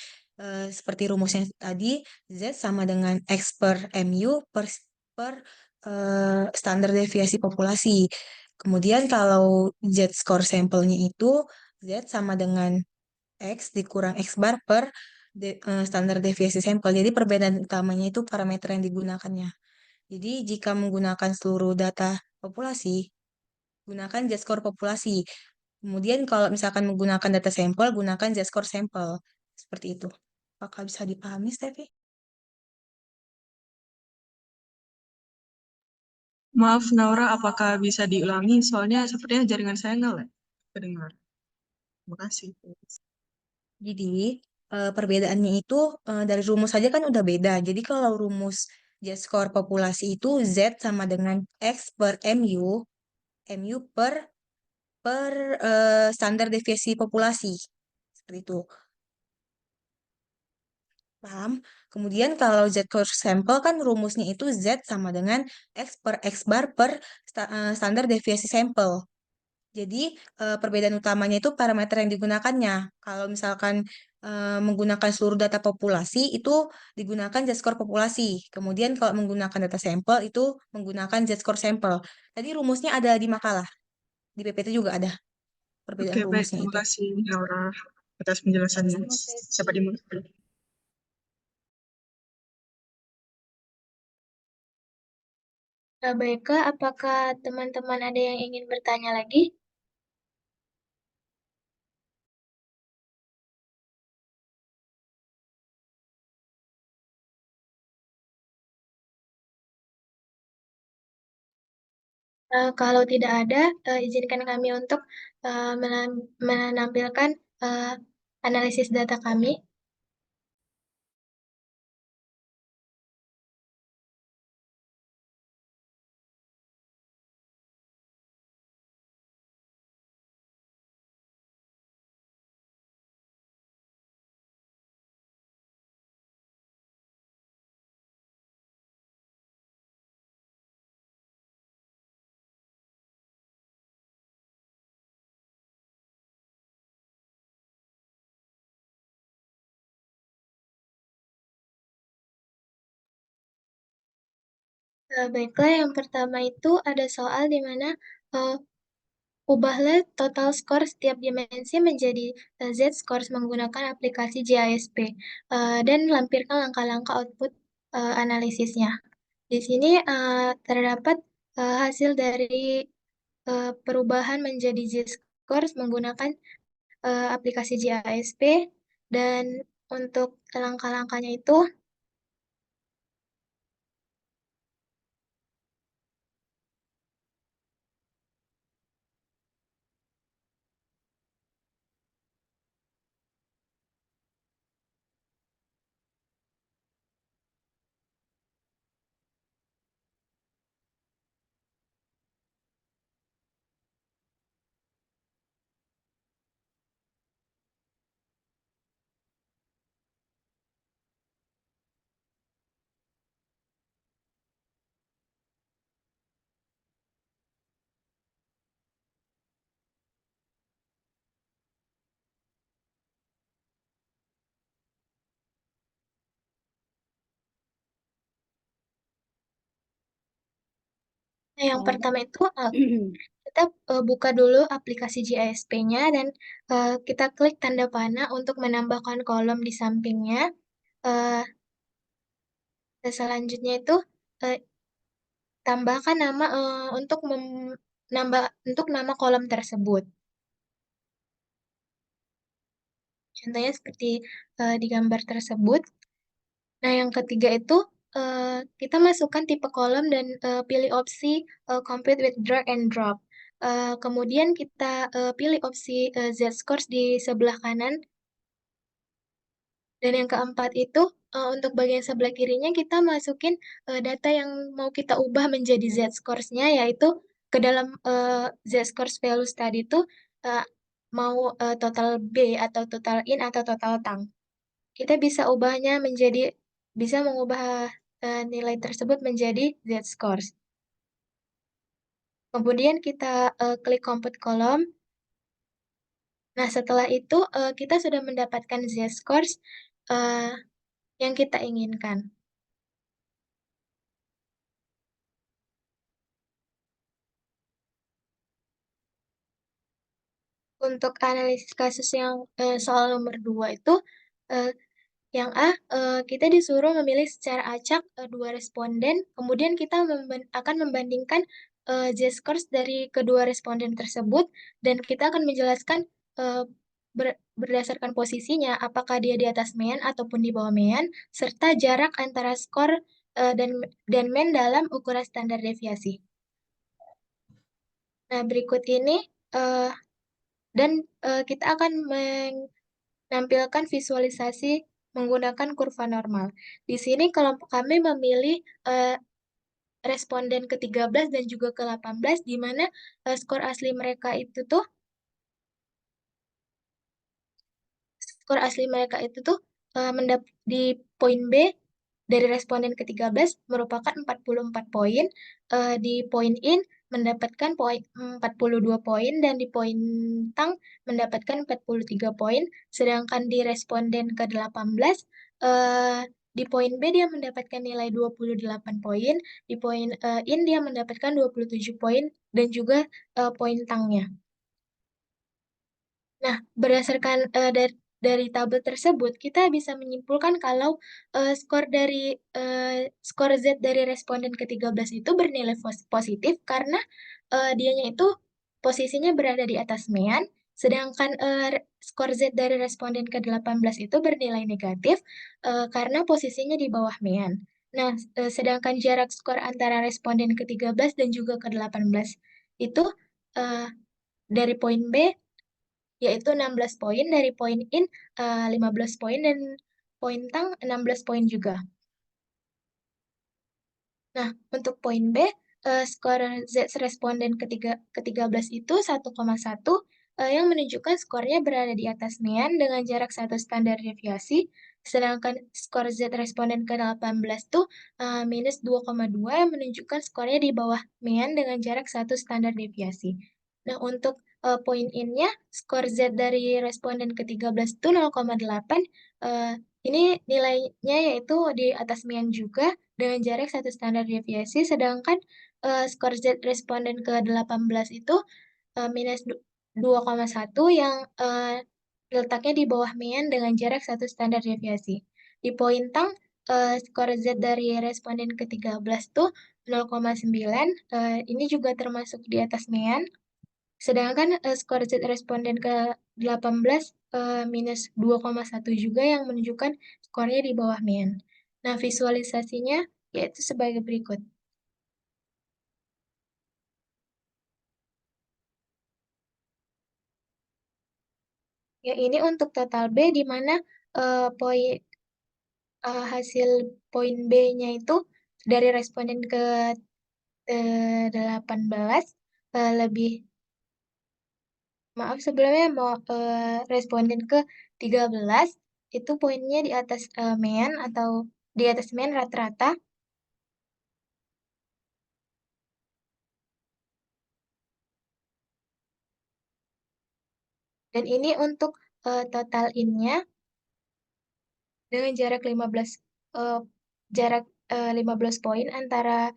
seperti rumusnya tadi, Z sama dengan X per MU per standar deviasi populasi. Kemudian kalau jet score sampelnya itu Z sama dengan X dikurang X bar per standar deviasi sampel. Jadi perbedaan utamanya itu parameter yang digunakannya. Jadi jika menggunakan seluruh data populasi, gunakan Z-score populasi. Kemudian kalau misalkan menggunakan data sampel, gunakan Z-score sampel. Seperti itu. Apakah bisa dipahami, Steffi? Maaf, Naura, apakah bisa diulangi? Soalnya sepertinya jaringan saya nggak kedengar. Terima kasih. Jadi, perbedaannya itu dari rumus saja kan udah beda. Jadi kalau rumus Z-score populasi itu Z sama dengan X per MU, MU per standar deviasi populasi. Seperti itu. Paham? Kemudian kalau Z per sampel kan rumusnya itu Z sama dengan X per X bar per standar deviasi sampel. Jadi perbedaan utamanya itu parameter yang digunakannya. Kalau misalkan menggunakan seluruh data populasi itu digunakan Z-score populasi. Kemudian kalau menggunakan data sampel itu menggunakan Z-score sampel. Tadi rumusnya ada di makalah. Di PPT juga ada Oke, perbedaan baik. rumusnya Terima itu. kasih, Naura, atas penjelasannya. Dapat dimengerti. Baiklah, apakah teman-teman ada yang ingin bertanya lagi? Kalau tidak ada, izinkan kami untuk menampilkan analisis data kami. Baiklah, yang pertama itu ada soal di mana uh, ubahlah total skor setiap dimensi menjadi Z-scores menggunakan aplikasi GISP dan lampirkan langkah-langkah output analisisnya. Di sini terdapat hasil dari perubahan menjadi Z-scores menggunakan aplikasi GISP dan untuk langkah-langkahnya itu yang pertama itu kita buka dulu aplikasi GISP-nya dan kita klik tanda panah untuk menambahkan kolom di sampingnya. Eh, Selanjutnya itu eh, tambahkan nama untuk nama kolom tersebut. Contohnya seperti di gambar tersebut. Nah, yang ketiga itu kita masukkan tipe kolom dan pilih opsi compute with drag and drop. Kemudian kita pilih opsi Z-scores di sebelah kanan. Dan yang keempat itu untuk bagian sebelah kirinya kita masukin data yang mau kita ubah menjadi Z-scores-nya, yaitu ke dalam Z-scores values tadi itu uh, mau total B atau total in atau total tang. Kita bisa mengubah nilai tersebut menjadi Z-scores. Kemudian kita klik compute column. Nah, setelah itu kita sudah mendapatkan Z-scores yang kita inginkan. Untuk analisis kasus yang soal nomor 2 itu, eh, yang A, kita disuruh memilih secara acak dua responden, kemudian kita akan membandingkan Z-scores dari kedua responden tersebut, dan kita akan menjelaskan berdasarkan posisinya, apakah dia di atas mean ataupun di bawah mean, serta jarak antara skor dan mean dalam ukuran standar deviasi. Nah, berikut ini, dan kita akan menampilkan visualisasi menggunakan kurva normal. Di sini kelompok kami memilih responden ke-13 dan juga ke-18, di mana skor asli mereka itu tuh skor asli mereka itu tuh di poin B dari responden ke-13 merupakan 44 poin, di poin in mendapatkan poin 42 poin, dan di poin tang mendapatkan 43 poin, sedangkan di responden ke-18 di poin B dia mendapatkan nilai 28 poin, di poin in dia mendapatkan 27 poin, dan juga poin tangnya. Nah, berdasarkan dari tabel tersebut, kita bisa menyimpulkan kalau skor Z dari responden ke-13 itu bernilai positif karena dianya itu posisinya berada di atas mean, sedangkan skor Z dari responden ke-18 itu bernilai negatif karena posisinya di bawah mean. Nah, sedangkan jarak skor antara responden ke-13 dan juga ke-18 itu eh, dari poin B yaitu 16 poin, dari poin in 15 poin, dan poin tang 16 poin juga. Nah, untuk poin B, skor Z responden ke-13 itu 1,1 yang menunjukkan skornya berada di atas mean dengan jarak 1 standar deviasi, sedangkan skor Z responden ke-18 tuh minus 2,2 yang menunjukkan skornya di bawah mean dengan jarak 1 standar deviasi. Nah, untuk poin in-nya, skor Z dari responden ke-13 itu 0,8, ini nilainya yaitu di atas mean juga, dengan jarak 1 standar deviasi, sedangkan skor Z responden ke-18 itu minus 2,1 yang letaknya di bawah mean dengan jarak 1 standar deviasi. Di poin tang, skor Z dari responden ke-13 tuh 0,9, ini juga termasuk di atas mean, sedangkan skor Z responden ke-18 minus 2,1 juga yang menunjukkan skornya di bawah mean. Nah, visualisasinya yaitu sebagai berikut. Ya, ini untuk total B di mana hasil poin B-nya itu dari responden ke-18 lebih, maaf sebelumnya mau responden ke-13 itu poinnya di atas mean atau di atas mean rata-rata. Dan ini untuk total in-nya dengan jarak 15 eh, jarak 15 poin antara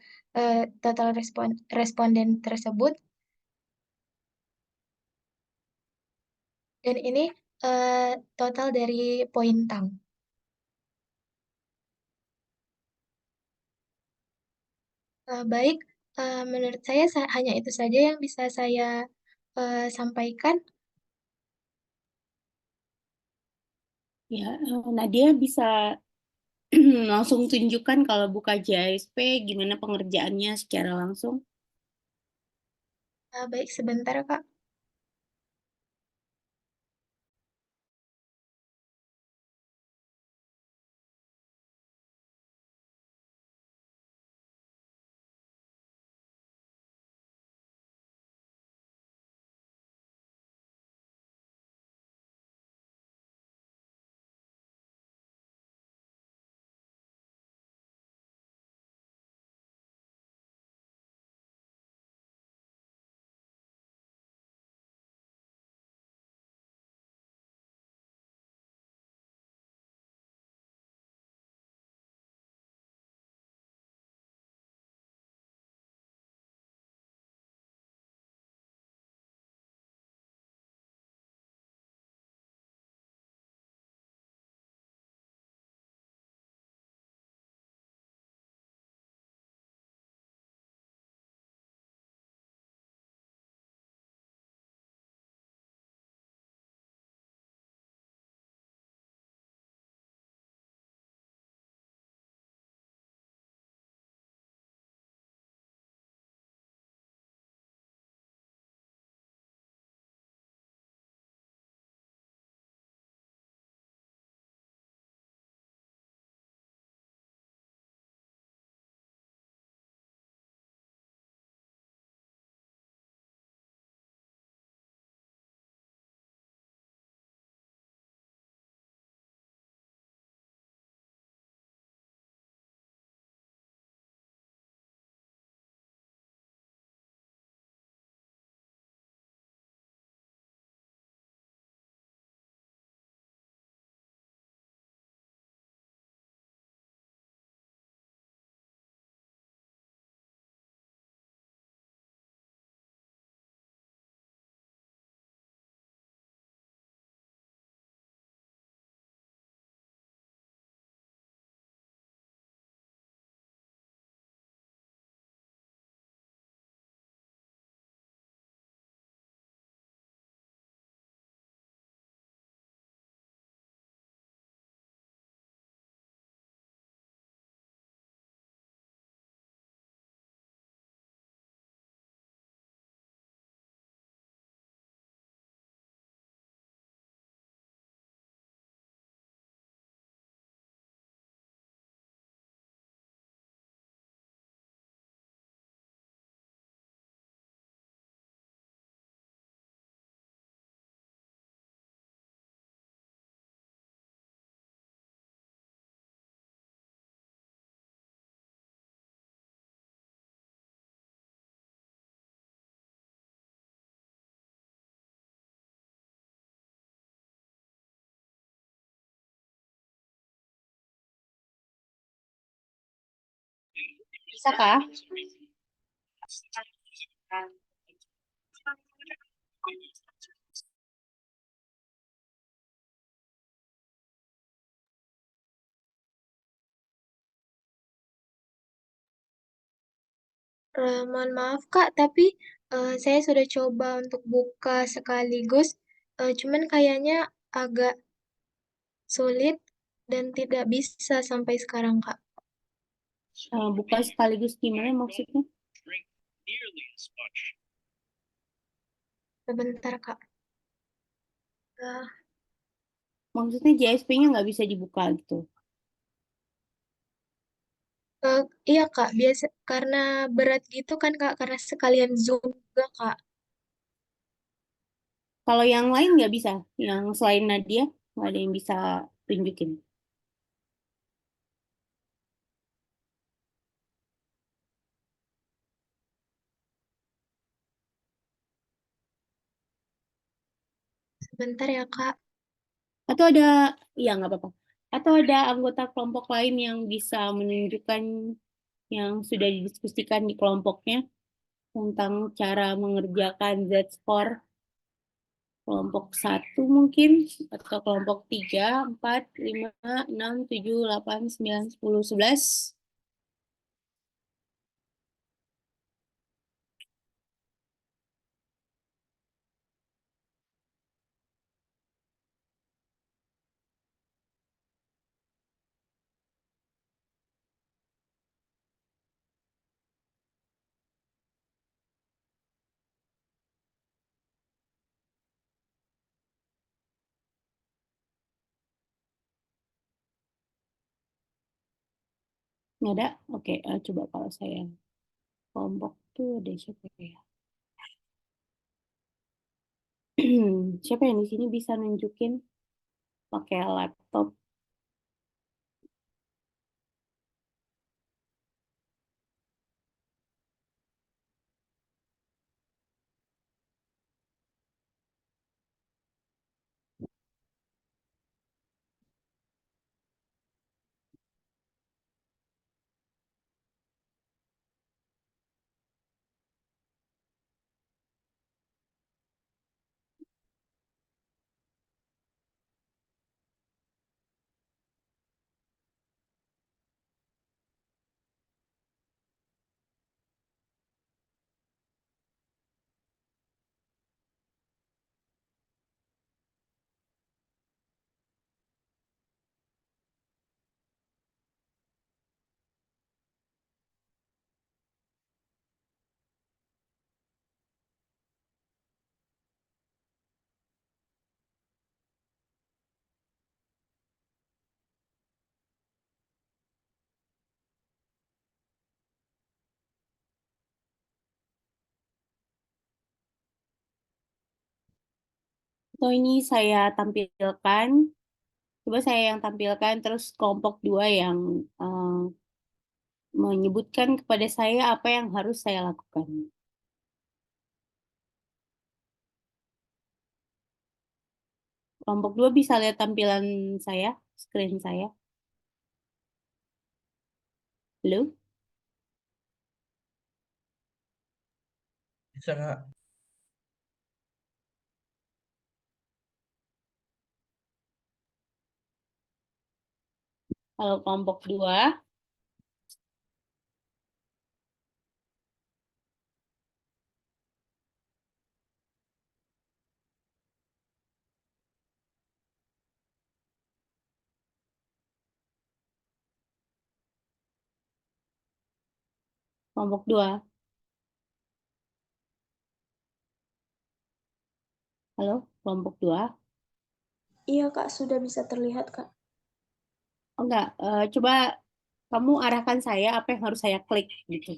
total responden tersebut, dan ini total dari poin tang. Baik, menurut saya hanya itu saja yang bisa saya sampaikan. Ya, Nadia bisa langsung tunjukkan kalau buka JSP gimana pengerjaannya secara langsung. Baik, sebentar Kak. Bisa kah? Mohon maaf Kak, tapi saya sudah coba untuk buka sekaligus, cuman kayaknya agak sulit dan tidak bisa sampai sekarang Kak. Buka sekaligus gimana maksudnya? Sebentar Kak. Eh, Maksudnya JSP-nya nggak bisa dibuka gitu. iya Kak, biasa karena berat gitu kan Kak, karena sekalian Zoom juga Kak. Kalau yang lain nggak bisa, yang selain Nadia nggak ada yang bisa tunjukin. Sebentar ya Kak. Atau ada, ya nggak apa-apa. Atau ada anggota kelompok lain yang bisa menunjukkan yang sudah didiskusikan di kelompoknya tentang cara mengerjakan Z-score kelompok 1 mungkin, atau kelompok 3, 4, 5, 6, 7, 8, 9, 10, 11. Nggak ada? Oke, coba kalau saya kelompok tuh ada siapa ya? Siapa yang di sini bisa nunjukin pakai laptop? Atau ini saya tampilkan, coba saya yang tampilkan, terus kelompok 2 yang menyebutkan kepada saya apa yang harus saya lakukan. Kelompok 2 bisa lihat tampilan saya, screen saya. Halo? Bisa Kak. Kalau kelompok 2, kelompok 2. Halo, kelompok 2. Iya Kak, sudah bisa terlihat Kak. Oh enggak, coba kamu arahkan saya apa yang harus saya klik gitu.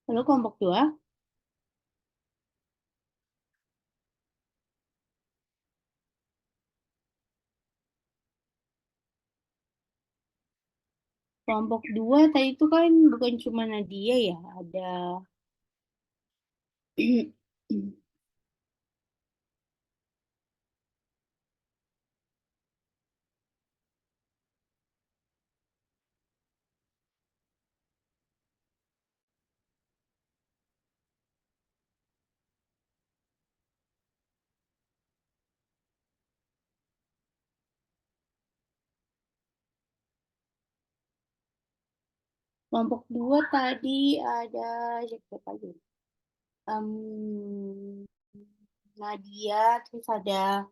Halo, kelompok 2. Kelompok 2 tadi itu kan bukan cuma Nadia ya, ada kelompok 2 tadi ada siapa aja? Nadia, terus ada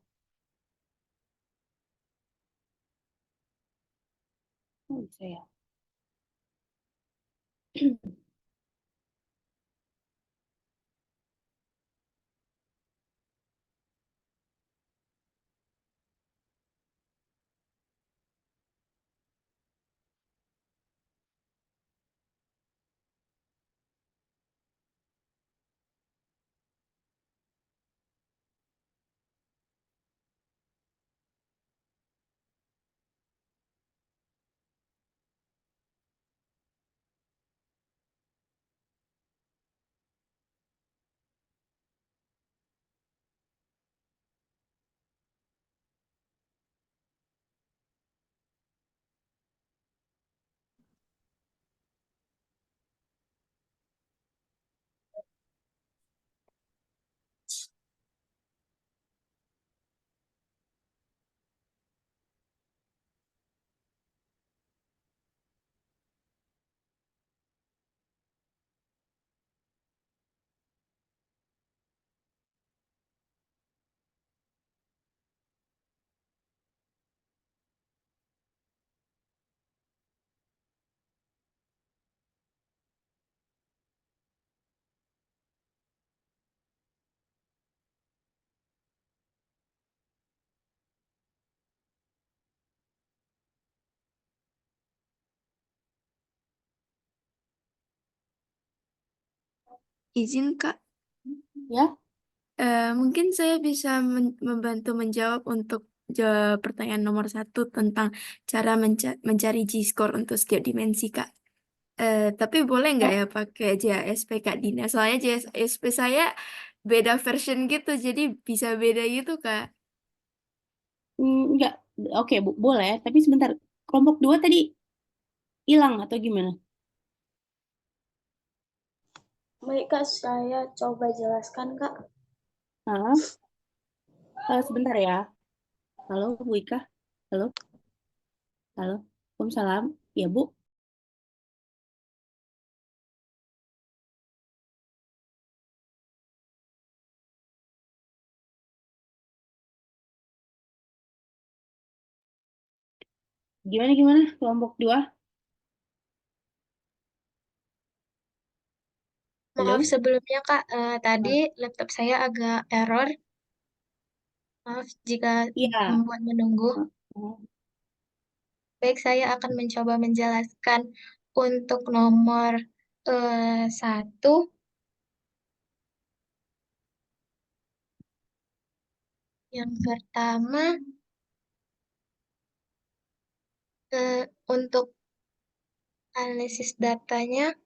saya. Izin Kak, Ya, mungkin saya bisa membantu menjawab untuk pertanyaan nomor 1 tentang cara mencari G-score untuk setiap dimensi Kak. Tapi boleh nggak ya pakai JSP Kak Dina? Soalnya JSP saya beda version gitu, jadi bisa beda gitu Kak. enggak. Oke, boleh. Tapi sebentar. Kelompok 2 tadi hilang atau gimana? Baik Kak, saya coba jelaskan Kak. Hah? Sebentar ya. Halo, Bu Ika. Halo, halo. Waalaikumsalam. Ya, Bu. Gimana? Kelompok 2? Maaf Halo? sebelumnya Kak, tadi Ah, laptop saya agak error. Maaf jika Iya. membuat menunggu. Oh, Baik, saya akan mencoba menjelaskan untuk nomor 1. Yang pertama, untuk analisis datanya,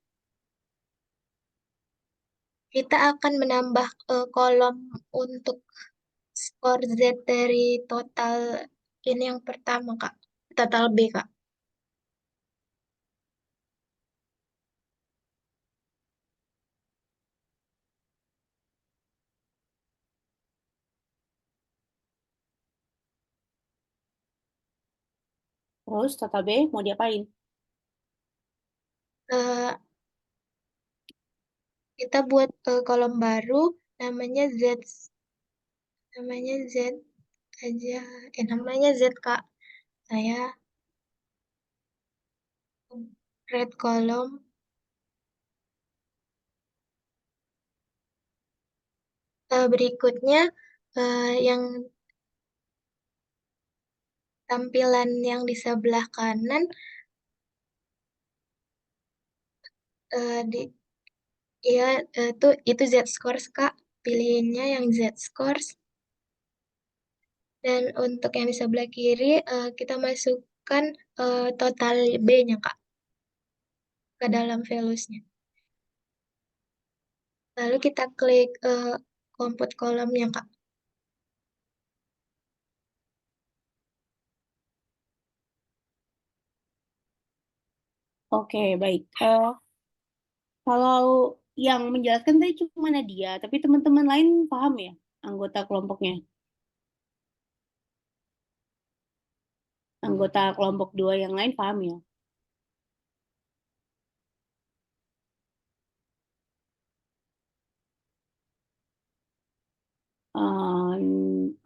kita akan menambah kolom untuk skor Z dari total ini yang pertama, Kak. Total B, Kak. terus tata B mau diapain? Eh, kita buat kolom baru namanya namanya Z aja. Namanya Z, Kak. Saya red column. Berikutnya yang tampilan yang di sebelah kanan di ya itu Z scores Kak. Pilihnya yang Z scores. Dan untuk yang di sebelah kiri kita masukkan total B-nya Kak. ke dalam values-nya. Lalu kita klik compute kolomnya, Kak. Oke, baik. Kalau yang menjelaskan tadi cuma Nadia, tapi teman-teman lain paham ya anggota kelompoknya? Anggota kelompok 2 yang lain paham ya?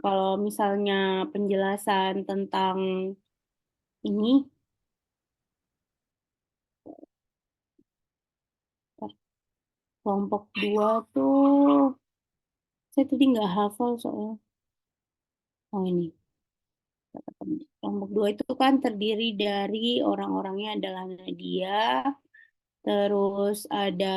Kalau misalnya penjelasan tentang ini, kelompok 2 tuh, saya tadi nggak hafal soalnya. Oh ini. Kelompok 2 itu kan terdiri dari orang-orangnya adalah Nadia, terus ada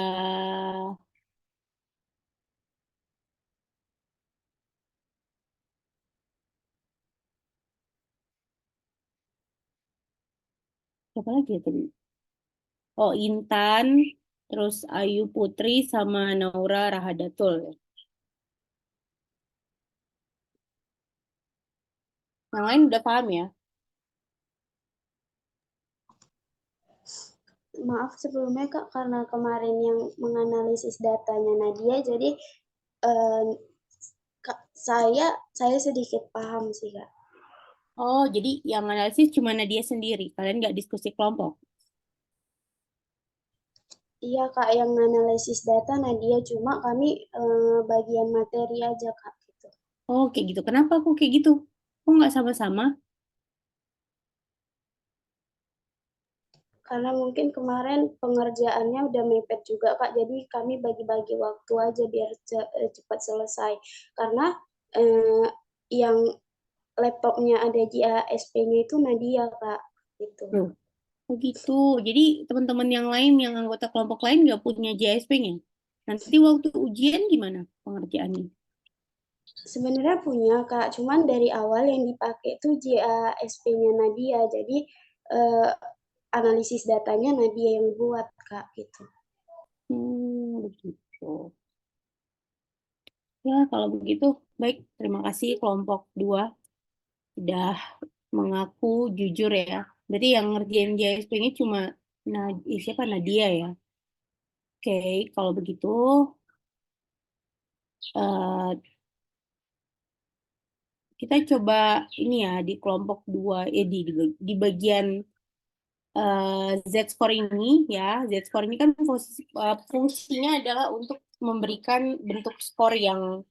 siapa lagi ya tadi? Oh, Intan, terus Ayu Putri sama Naura Rahadatul. Yang lain udah paham ya? Maaf sebelumnya Kak, karena kemarin yang menganalisis datanya Nadia, jadi eh, saya sedikit paham sih Kak. Oh, jadi yang analisis cuma Nadia sendiri. Kalian nggak diskusi kelompok? Iya Kak, yang analisis data Nadia, cuma kami bagian materi aja Kak. Gitu. Oh, kayak gitu. Kenapa aku kayak gitu? Kok nggak sama-sama? Karena mungkin kemarin pengerjaannya udah mepet juga Kak, jadi kami bagi-bagi waktu aja biar cepat selesai. Karena yang laptopnya ada di ASP-nya itu Nadia Kak. Gitu. Oh gitu. Jadi teman-teman yang lain, yang anggota kelompok lain nggak punya JSP-nya? Nanti waktu ujian gimana pengerjaannya? Sebenarnya punya Kak, cuman dari awal yang dipakai tuh JASP-nya Nadia, jadi analisis datanya Nadia yang buat Kak gitu. Begitu. Ya, kalau begitu, baik. Terima kasih kelompok 2 sudah mengaku jujur ya. Berarti yang ngerjain JSP-nya cuma siapa Nadia ya? Oke, kalau begitu kita coba ini ya di kelompok 2 di bagian Z-score ini ya. Z-score ini kan fungsinya adalah untuk memberikan bentuk skor yang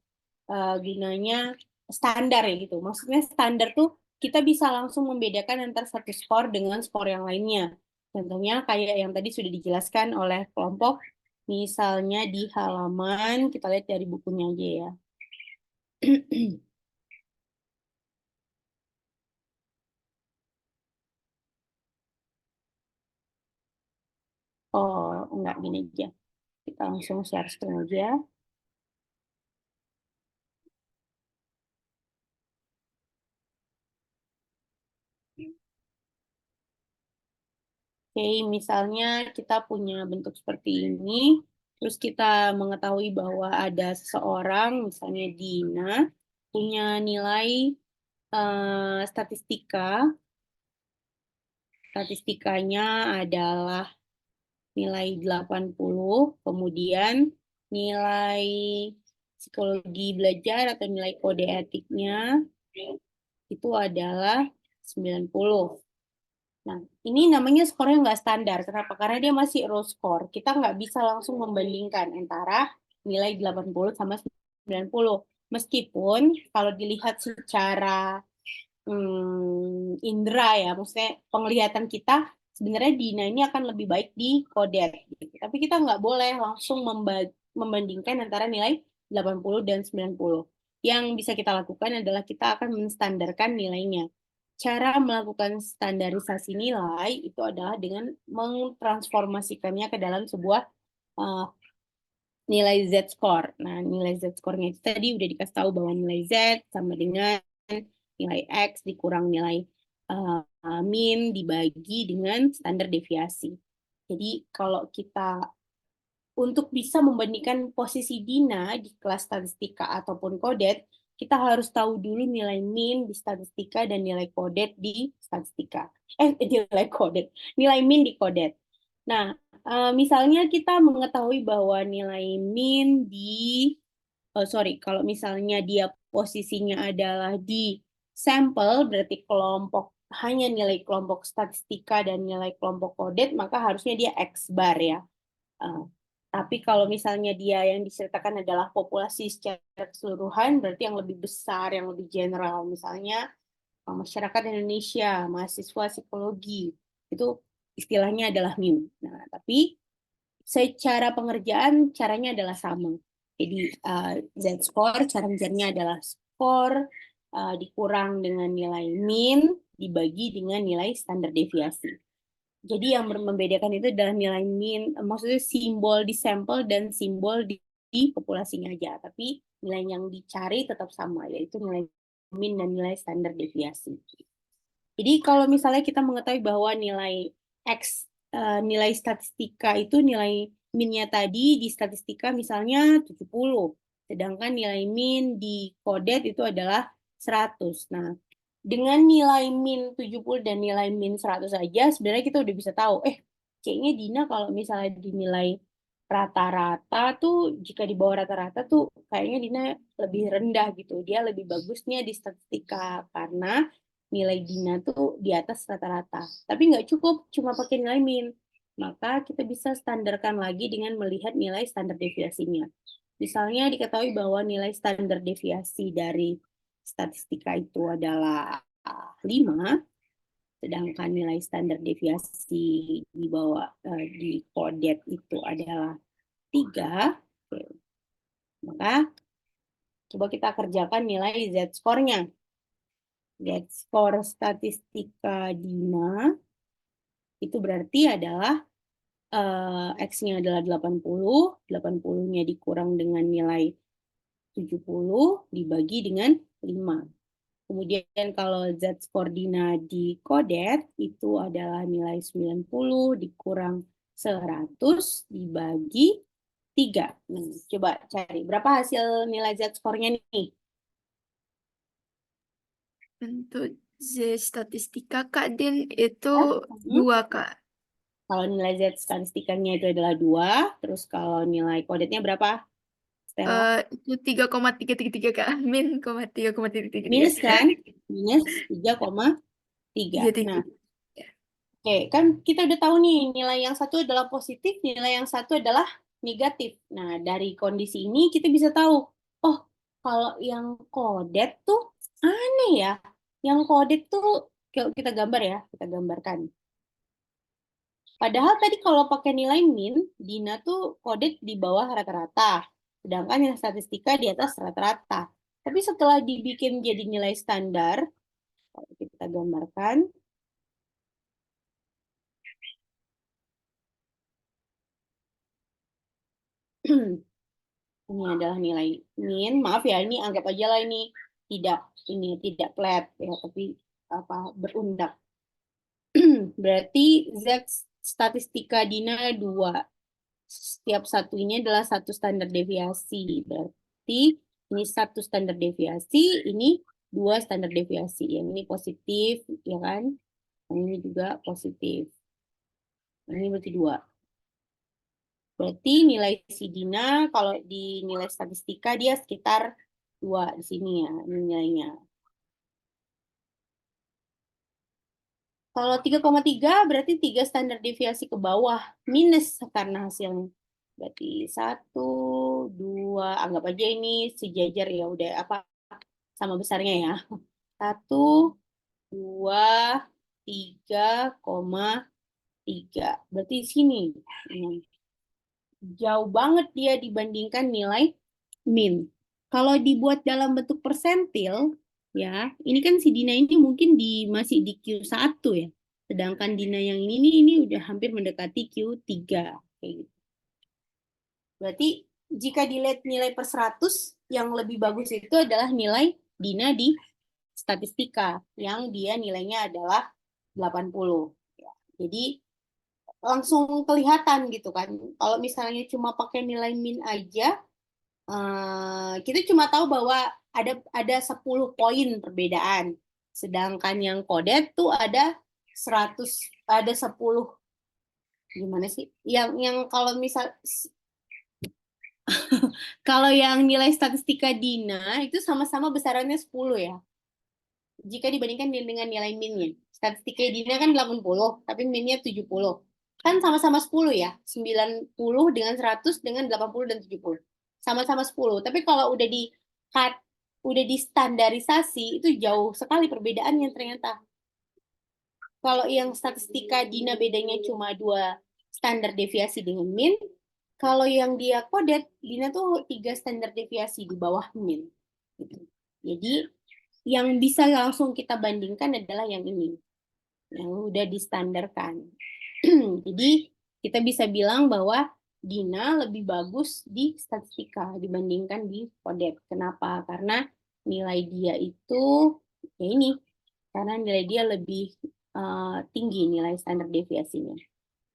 gunanya standar ya gitu. Maksudnya standar tuh kita bisa langsung membedakan antara satu skor dengan skor yang lainnya. Contohnya kayak yang tadi sudah dijelaskan oleh kelompok, misalnya di halaman, kita lihat dari bukunya aja ya. Oh, enggak gini aja. Kita langsung share screen aja. Oke, misalnya kita punya bentuk seperti ini, terus kita mengetahui bahwa ada seseorang, misalnya Dina, punya nilai statistikanya adalah nilai 80, kemudian nilai psikologi belajar atau nilai kode etiknya itu adalah 90. Nah, ini namanya skornya nggak standar. Kenapa? Karena dia masih raw score. Kita nggak bisa langsung membandingkan antara nilai 80 sama 90. Meskipun kalau dilihat secara indera ya, maksudnya penglihatan kita, sebenarnya Dina ini akan lebih baik di Kodet. Gitu. Tapi kita nggak boleh langsung membandingkan antara nilai 80 dan 90. Yang bisa kita lakukan adalah kita akan menstandarkan nilainya. Cara melakukan standarisasi nilai itu adalah dengan mentransformasikannya ke dalam sebuah nilai Z-score. Nah, nilai Z-score-nya itu tadi udah dikasih tahu bahwa nilai Z sama dengan nilai X dikurang nilai min dibagi dengan standar deviasi. Jadi kalau kita untuk bisa membandingkan posisi Dina di kelas statistika ataupun kodet, kita harus tahu dulu nilai min di statistika dan nilai kodet di statistika. Nilai min di kodet. Nah, misalnya kita mengetahui bahwa nilai min di, kalau misalnya dia posisinya adalah di sampel, berarti kelompok hanya nilai kelompok statistika dan nilai kelompok kodet, maka harusnya dia X bar ya. Tapi kalau misalnya dia yang diceritakan adalah populasi secara keseluruhan, berarti yang lebih besar, yang lebih general. Misalnya masyarakat Indonesia, mahasiswa psikologi, itu istilahnya adalah MIM. Nah, tapi secara pengerjaan caranya adalah sama. Jadi Z-score, cara mengejarnya adalah skor dikurang dengan nilai min, dibagi dengan nilai standar deviasi. Jadi yang membedakan itu adalah nilai min, maksudnya simbol di sampel dan simbol di populasinya aja. Tapi nilai yang dicari tetap sama, yaitu nilai min dan nilai standar deviasi. Jadi kalau misalnya kita mengetahui bahwa nilai X, nilai statistika itu nilai minnya tadi di statistika misalnya 70, sedangkan nilai min di kodet itu adalah 100. Nah, dengan nilai min 70 dan nilai min 100 saja, sebenarnya kita udah bisa tahu, kayaknya Dina kalau misalnya dinilai rata-rata tuh, jika di bawah rata-rata tuh, kayaknya Dina lebih rendah gitu. Dia lebih bagusnya di statistika, karena nilai Dina tuh di atas rata-rata. Tapi nggak cukup cuma pakai nilai min. Maka kita bisa standarkan lagi dengan melihat nilai standar deviasinya. Misalnya diketahui bahwa nilai standar deviasi dari statistika itu adalah 5, sedangkan nilai standar deviasi di bawah di kodet itu adalah 3. Maka coba kita kerjakan nilai Z-score-nya. Z-score statistika Dina itu berarti adalah X-nya adalah 80, 80-nya dikurang dengan nilai 70 dibagi dengan 5. Kemudian kalau Z-score Dina di kodet itu adalah nilai 90 dikurang 100 dibagi 3. Nah, coba cari berapa hasil nilai Z-score-nya nih? Untuk Z statistika Kak Din itu 2 Kak. Kalau nilai Z statistikanya itu adalah 2, terus kalau nilai kodetnya berapa? Itu 3,333 Kak. Min, 3,333. Minus kan? Minus 3,3. Nah, oke, kan kita udah tahu nih, nilai yang satu adalah positif, nilai yang satu adalah negatif. Nah, dari kondisi ini kita bisa tahu, oh, kalau yang kodet tuh aneh ya. Yang kodet tuh, kalau kita gambar ya, kita gambarkan. Padahal tadi kalau pakai nilai min, Dina tuh kodet di bawah rata-rata. Sedangkan yang statistika di atas rata-rata. Tapi setelah dibikin jadi nilai standar, kalau kita gambarkan, ini adalah nilai min. Maaf ya, ini anggap aja lah ini tidak flat ya, tapi berundak. Berarti Z statistika Dina 2. Setiap satu ini adalah satu standar deviasi. Berarti ini satu standar deviasi, ini 2 standar deviasi. Yang ini positif, ya kan? Yang ini juga positif. Ini berarti 2. Berarti nilai si Dina kalau di nilai statistika dia sekitar 2 di sini ya nilainya. Kalau 3,3 berarti 3 standar deviasi ke bawah minus karena hasilnya. Berarti 1, 2, anggap aja ini sejajar ya udah sama besarnya ya. 1, 2, 3,3. Berarti di sini. Jauh banget dia dibandingkan nilai min. Kalau dibuat dalam bentuk persentil, ya, ini kan si Dina ini mungkin masih di Q1 ya. Sedangkan Dina yang ini udah hampir mendekati Q3. Kayak gitu. Berarti jika dilihat nilai per 100, yang lebih bagus itu adalah nilai Dina di statistika, yang dia nilainya adalah 80. Ya. Jadi langsung kelihatan gitu kan. Kalau misalnya cuma pakai nilai min aja, kita cuma tahu bahwa ada 10 poin perbedaan. Sedangkan yang coded tuh ada 10 gimana sih? Yang kalau misal kalau yang nilai statistika Dina itu sama-sama besarannya 10 ya. Jika dibandingkan dengan nilai minnya. Statistika Dina kan 80, tapi minnya 70. Kan sama-sama 10 ya. 90 dengan 100 dengan 80 dan 70. Sama-sama 10. Tapi kalau udah di standarisasi, itu jauh sekali perbedaannya ternyata. Kalau yang statistika Dina bedanya cuma 2 standar deviasi dengan min, kalau yang dia coded, Dina tuh 3 standar deviasi di bawah min. Gitu. Jadi, yang bisa langsung kita bandingkan adalah yang ini, yang udah distandarkan. Jadi, kita bisa bilang bahwa Dina lebih bagus di statistika dibandingkan di coded. Kenapa? Karena nilai dia itu, ya ini, karena nilai dia lebih tinggi nilai standar deviasinya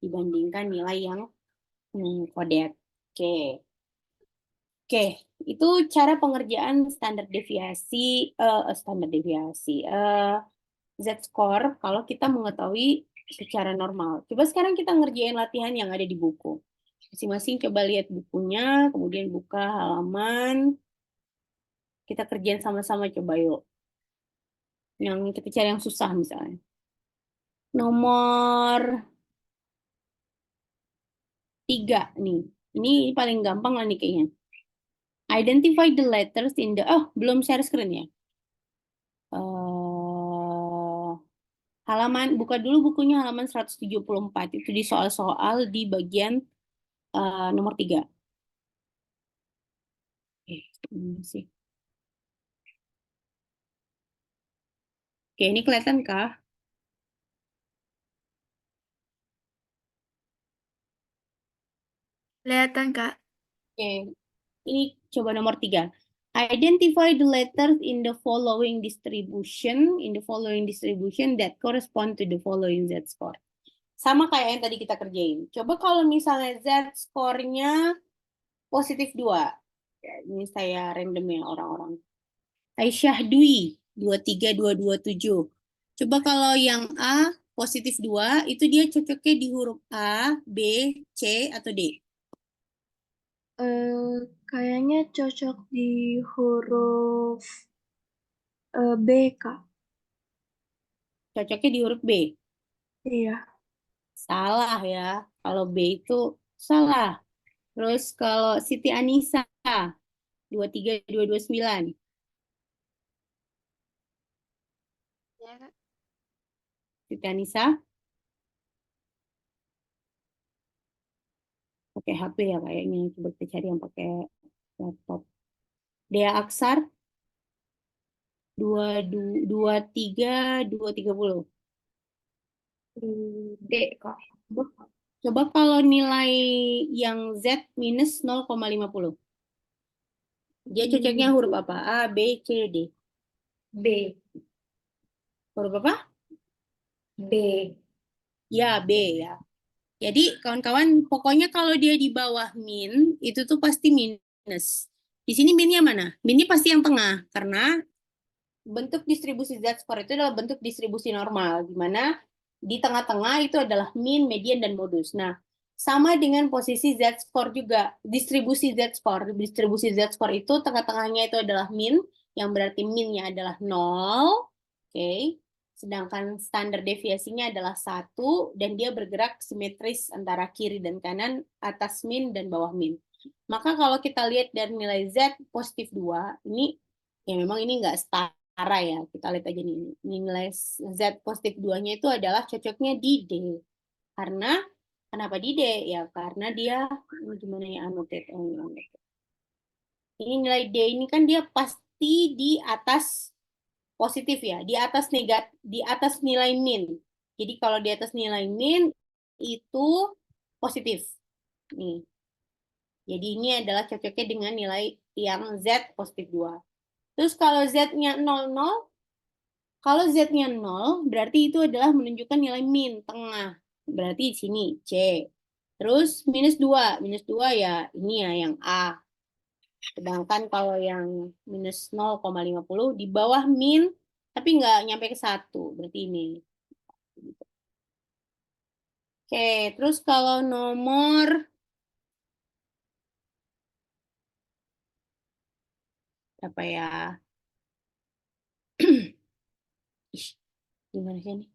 dibandingkan nilai yang coded. Oke, itu cara pengerjaan standar deviasi, Z-score kalau kita mengetahui secara normal. Coba sekarang kita ngerjain latihan yang ada di buku. Masing-masing coba lihat bukunya, kemudian buka halaman. Kita kerjain sama-sama coba yuk. Yang kita cari yang susah misalnya. Nomor 3 nih. Ini paling gampang lah nih kayaknya. Identify the letters in the... Oh, belum share screen ya? Halaman, buka dulu bukunya halaman 174. Itu di soal-soal di bagian nomor 3. Ini sih. Oke, ini kelihatan kah? Kelihatan, Kak. Oke, ini coba nomor 3. Identify the letters in the following distribution that correspond to the following Z-score. Sama kayak yang tadi kita kerjain. Coba kalau misalnya Z-score-nya positif 2. Ya, ini saya random ya orang-orang. Aisyah Dwi, 23227. Coba kalau yang A positif 2, itu dia cocoknya di huruf A, B, C, atau D? Kayaknya cocok di huruf B, Kak. Cocoknya di huruf B? Iya. Salah ya. Kalau B itu salah. Terus kalau Siti Anissa, 23229. Ya, Kak. Siti Anissa? Pakai HP ya kayaknya. Coba kita cari yang pakai laptop. Dea Aksar, 23230. D, Kak. Coba kalau nilai yang Z minus 0,50. Dia cocoknya huruf apa? A, B, C, D. B. Huruf apa? B. Ya, B ya. Jadi kawan-kawan, pokoknya kalau dia di bawah min, itu tuh pasti minus. Di sini minnya mana? Minnya pasti yang tengah, karena bentuk distribusi Z-score itu adalah bentuk distribusi normal, di mana di tengah-tengah itu adalah min, median, dan modus. Nah, sama dengan posisi Z-score juga, distribusi Z-score. Distribusi Z-score itu tengah-tengahnya itu adalah min, yang berarti minnya adalah 0. Oke. Sedangkan standar deviasinya adalah 1, dan dia bergerak simetris antara kiri dan kanan, atas min dan bawah min. Maka kalau kita lihat dari nilai Z positif 2, ini ya memang ini nggak setara ya. Kita lihat aja nih, nilai Z positif 2-nya itu adalah cocoknya di D. Karena, kenapa di D? Ya karena dia, gimana ya annotate. Ini nilai D ini kan dia pasti di atas positif ya, di atas nilai min. Jadi kalau di atas nilai min itu positif. Nih. Jadi ini adalah cocoknya dengan nilai yang Z positif 2. Terus kalau Z-nya 00, kalau Z-nya 0 berarti itu adalah menunjukkan nilai min tengah. Berarti di sini C. Terus minus 2 ya ini ya yang A. Sedangkan kalau yang minus 0,50 di bawah min, tapi nggak nyampe ke 1. Berarti ini. Oke, terus kalau nomor apa ya? Ih, gimana sih ini?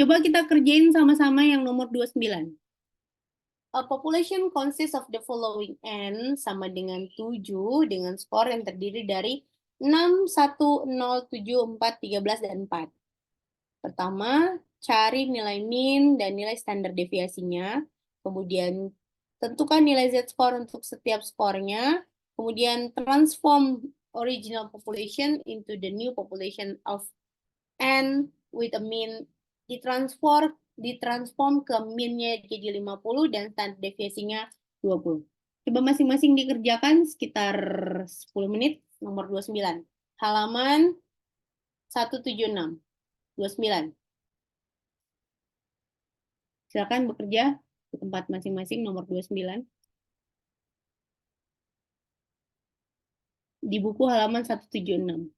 Coba kita kerjain sama-sama yang nomor 29. A population consists of the following n sama dengan 7 dengan skor yang terdiri dari 6, 1, 0, 7, 4, 13, dan 4. Pertama, cari nilai min dan nilai standar deviasinya. Kemudian, tentukan nilai z-score untuk setiap skornya. Kemudian, transform original population into the new population of n with a mean ditransform ke minnya jadi 50 dan standar deviasinya 20. Coba masing-masing dikerjakan sekitar 10 menit, nomor 29. Halaman 176, 29. Silakan bekerja di tempat masing-masing nomor 29. Di buku halaman 176.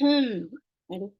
Aduh.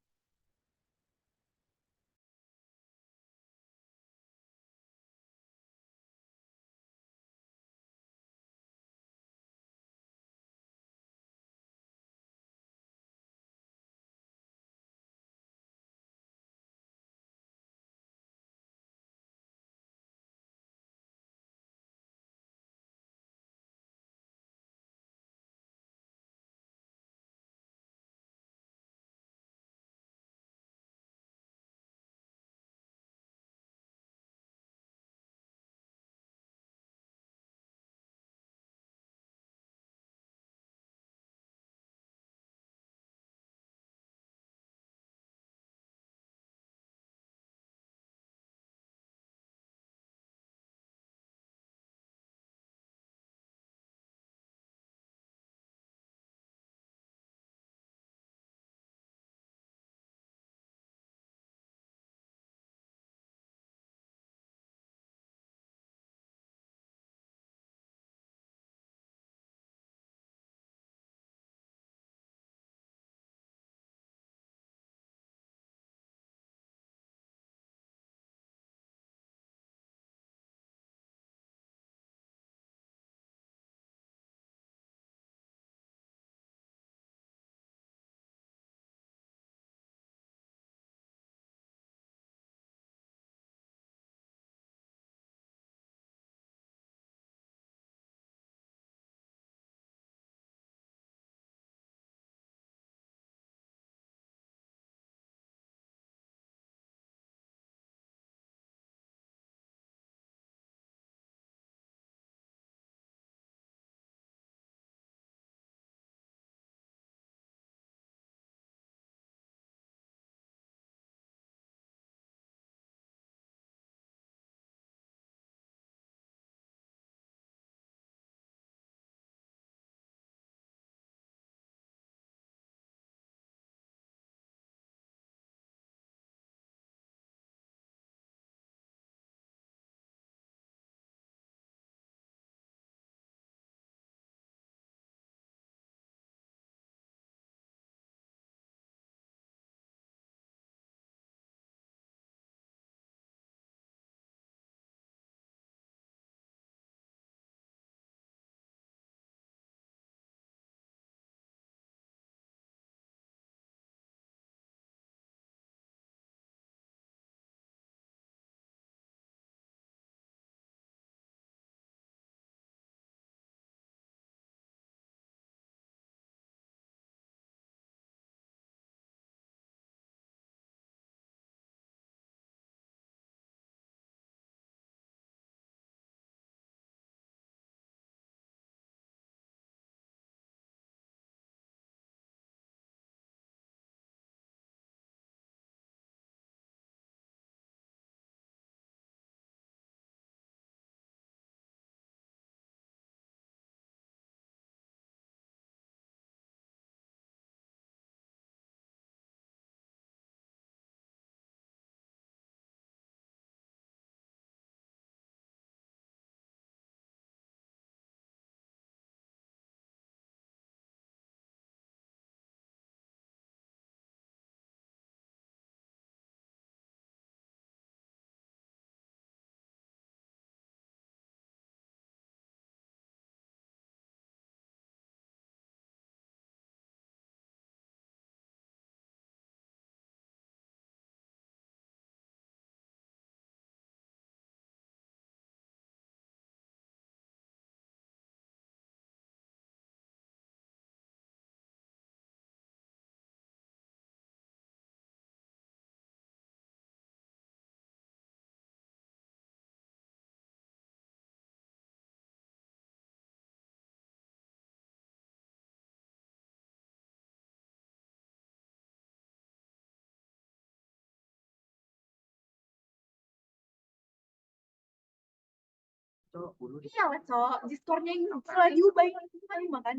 Iyalah, Cok. Discordnya yang lagi diubahin lagi makan.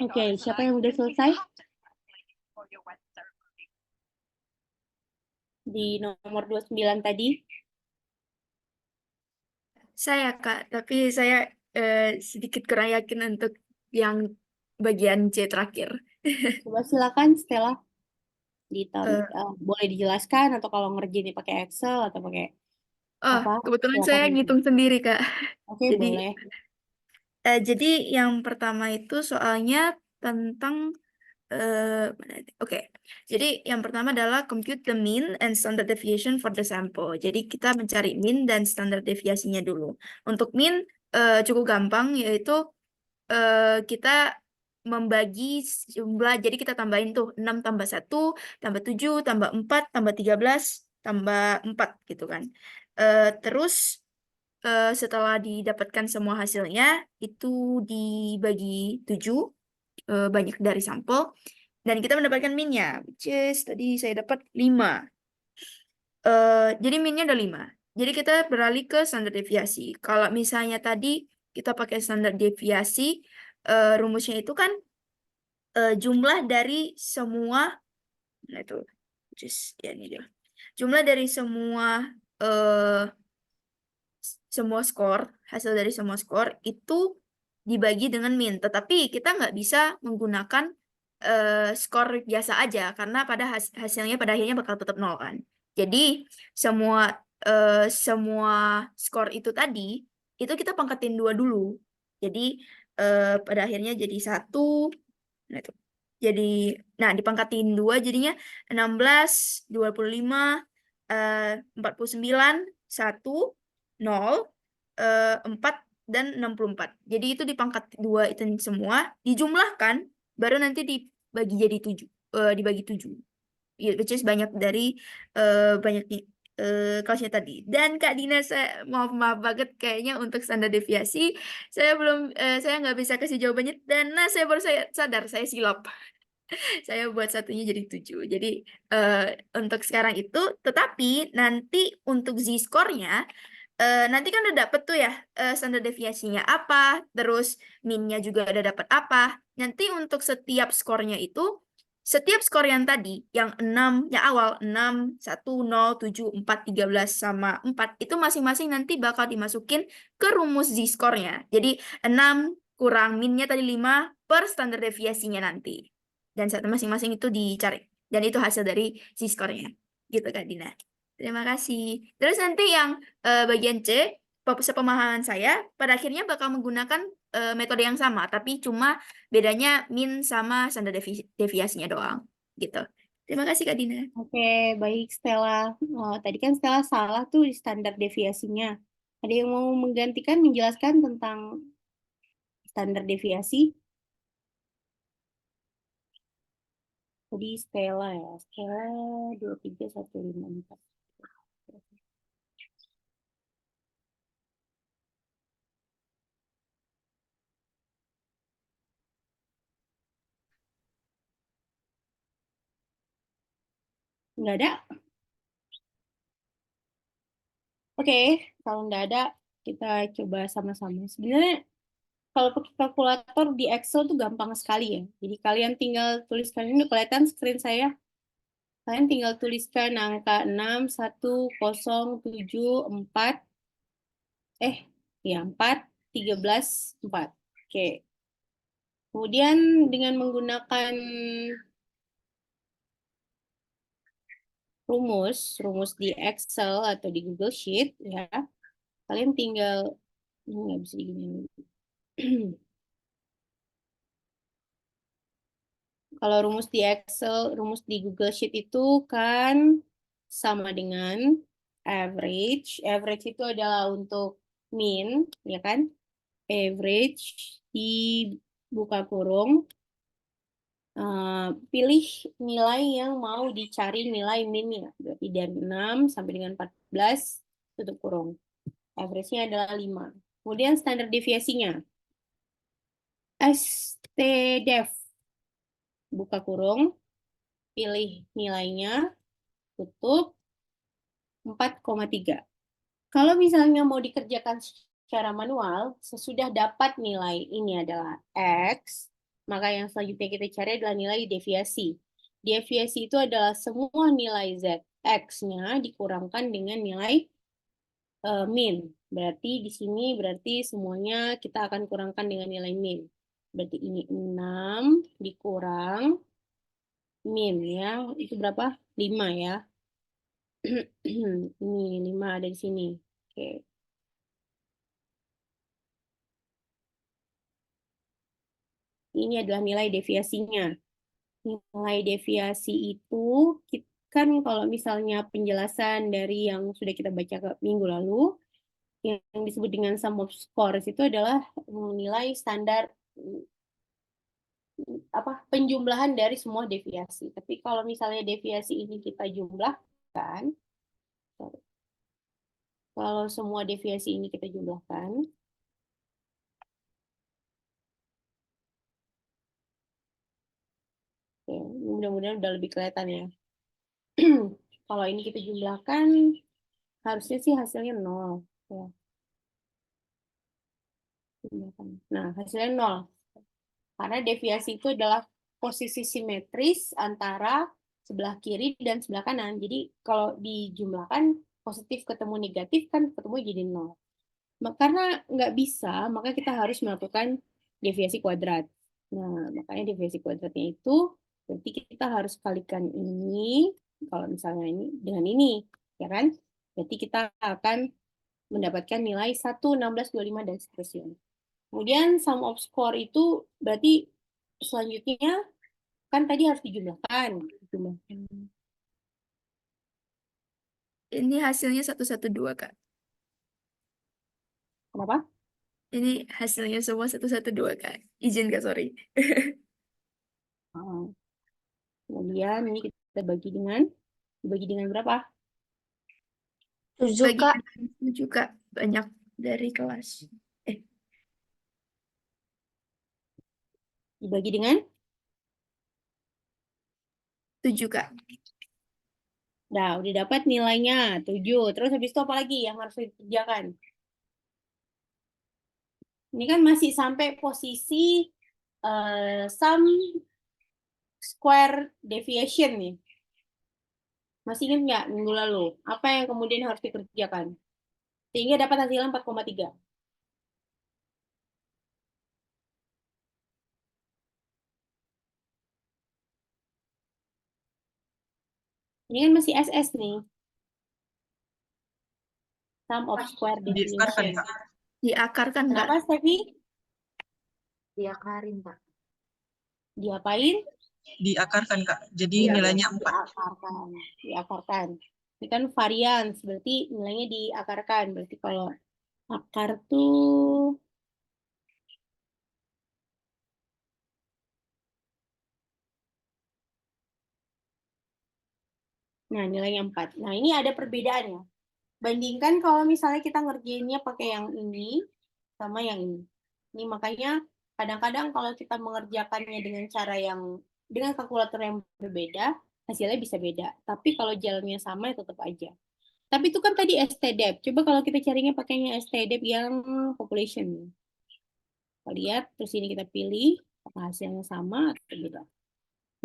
Oke, siapa yang udah selesai? Di nomor 29 tadi. Saya, Kak, tapi saya sedikit kurang yakin untuk yang bagian C terakhir. Coba silakan Stella. Eh, Boleh dijelaskan atau kalau ngerjain pakai Excel atau pakai oh, apa? kebetulan Silakan saya aja. ngitung sendiri, Kak. Oke, Jadi, boleh. jadi yang pertama itu soalnya tentang Oke, jadi yang pertama adalah compute the mean and standard deviation for the sample. Jadi kita mencari mean dan standar deviasinya dulu. Untuk mean cukup gampang, yaitu kita membagi jumlah. Jadi kita tambahin tuh 6 tambah 1, tambah 7, tambah 4, tambah 13, tambah 4 gitu kan. Terus setelah didapatkan semua hasilnya, itu dibagi 7, banyak dari sampel. Dan kita mendapatkan min-nya, which is tadi saya dapat 5. Jadi min-nya ada 5. Jadi kita beralih ke standar deviasi. Kalau misalnya tadi kita pakai standar deviasi, rumusnya itu kan jumlah dari semua, nah itu, just, ya ini dia. Jumlah dari semua skor, hasil dari semua skor itu dibagi dengan min. Tetapi kita nggak bisa menggunakan skor biasa aja karena pada hasilnya pada akhirnya bakal tetap 0 kan. Jadi semua skor itu tadi itu kita pangkatin 2 dulu. Jadi pada akhirnya jadi 1. Nah, itu. Nah dipangkatin 2 jadinya 16, 25, 49, 1, 0, 4, dan 64. Jadi itu dipangkat 2 itu semua, dijumlahkan, baru nanti dibagi jadi 7. Dibagi 7. Which is banyak dari banyak kelasnya tadi. Dan Kak Dina, saya maaf banget kayaknya untuk standar deviasi, saya nggak bisa kasih jawabannya. Dan saya baru sadar, saya silap. Saya buat satunya jadi 7. Jadi untuk sekarang itu, tetapi nanti untuk z-score-nya, nanti kan udah dapet tuh ya standar deviasinya apa, terus min-nya juga udah dapet apa. Nanti untuk setiap skornya itu, setiap skor yang tadi, yang 6, yang awal, 6, 1, 0, 7, 4, 13, sama 4, itu masing-masing nanti bakal dimasukin ke rumus z-score-nya. Jadi 6 kurang min-nya tadi 5 per standar deviasinya nanti. Dan satu masing-masing itu dicari. Dan itu hasil dari z-score-nya. Gitu Kak Dina. Terima kasih. Terus nanti yang bagian C, sepemahaman saya, pada akhirnya bakal menggunakan metode yang sama, tapi cuma bedanya min sama standar deviasinya doang. Gitu. Terima kasih Kak Dina. Oke, baik Stella. Tadi kan Stella salah tuh di standar deviasinya. Ada yang mau menggantikan menjelaskan tentang standar deviasi? Tadi Stella ya. Stella 23154. Nggak ada? Oke, kalau nggak ada, kita coba sama-sama. Sebenarnya kalau pakai kalkulator di Excel tuh gampang sekali ya. Jadi kalian tinggal tuliskan, ini kelihatan screen saya. Kalian tinggal tuliskan angka 6, 1, 0, 7, 4, 4, 13, 4. Oke. Kemudian dengan menggunakan rumus di Excel atau di Google Sheet, ya, kalian tinggal, ini nggak bisa digini. Kalau rumus di Excel, rumus di Google Sheet itu kan sama dengan average. Average itu adalah untuk min, ya kan? Average dibuka kurung. Pilih nilai yang mau dicari nilai min-nya. Berarti dari 6 sampai dengan 14, tutup kurung. Average-nya adalah 5. Kemudian standar deviasinya. STDEV. Buka kurung, pilih nilainya, tutup, 4,3. Kalau misalnya mau dikerjakan secara manual, sesudah dapat nilai ini adalah X, Maka yang selanjutnya kita cari adalah nilai deviasi. Deviasi itu adalah semua nilai z x-nya dikurangkan dengan nilai min. Berarti di sini berarti semuanya kita akan kurangkan dengan nilai min. Berarti ini 6 dikurang min ya. Itu berapa? 5 ya. Ini 5 ada di sini. Oke. Ini adalah nilai deviasinya. Nilai deviasi itu kan kalau misalnya penjelasan dari yang sudah kita baca ke minggu lalu, yang disebut dengan sum of scores itu adalah nilai standar penjumlahan dari semua deviasi. Tapi kalau misalnya deviasi ini kita jumlahkan, kalau semua deviasi ini kita jumlahkan, oke, mudah-mudahan udah lebih kelihatan ya. Kalau ini kita jumlahkan, harusnya sih hasilnya 0. Ya. Nah, hasilnya 0. Karena deviasi itu adalah posisi simetris antara sebelah kiri dan sebelah kanan. Jadi kalau dijumlahkan positif ketemu negatif kan ketemu jadi 0. Karena nggak bisa, maka kita harus melakukan deviasi kuadrat. Nah, makanya deviasi kuadratnya itu berarti kita harus kalikan ini, kalau misalnya ini dengan ini, ya kan? Berarti kita akan mendapatkan nilai 1, 16, 25, dan seterusnya. Kemudian sum of score itu berarti selanjutnya kan tadi harus dijumlahkan. Ini hasilnya 112, Kak. Kenapa? Ini hasilnya semua 112, Kak. Izin, Kak, sorry. Kemudian ini kita bagi dengan berapa? 7, Bagi Kak. 7, Kak. Banyak dari kelas. Dibagi dengan 7, Kak. Nah, udah dapat nilainya 7. Terus habis itu apa lagi yang harus dikerjakan? Ini kan masih sampai posisi sum square deviation nih. Masih ingat nggak minggu lalu? Apa yang kemudian harus dikerjakan? Sehingga dapat hasilnya 4,3. Ini kan masih SS nih. Sum of square Diakarkan, deviation. Kak. Diakarkan, Kak. Kenapa, Stevi? Diakarin, Kak. Diapain? Diakarkan, Kak. Jadi Iya, nilainya 4. Diakarkan. Ini kan varians, berarti nilainya diakarkan. Berarti kalau akar tuh nah, nilainya 4. Nah, ini ada perbedaannya. Bandingkan kalau misalnya kita ngerjainnya pakai yang ini sama yang ini. Ini makanya kadang-kadang kalau kita mengerjakannya dengan cara yang dengan kalkulator yang berbeda, hasilnya bisa beda. Tapi kalau jalannya sama ya tetap aja. Tapi itu kan tadi STDEP. Coba kalau kita carinya pakainya STDEP yang population. Kita lihat, terus ini kita pilih apakah hasilnya sama atau beda.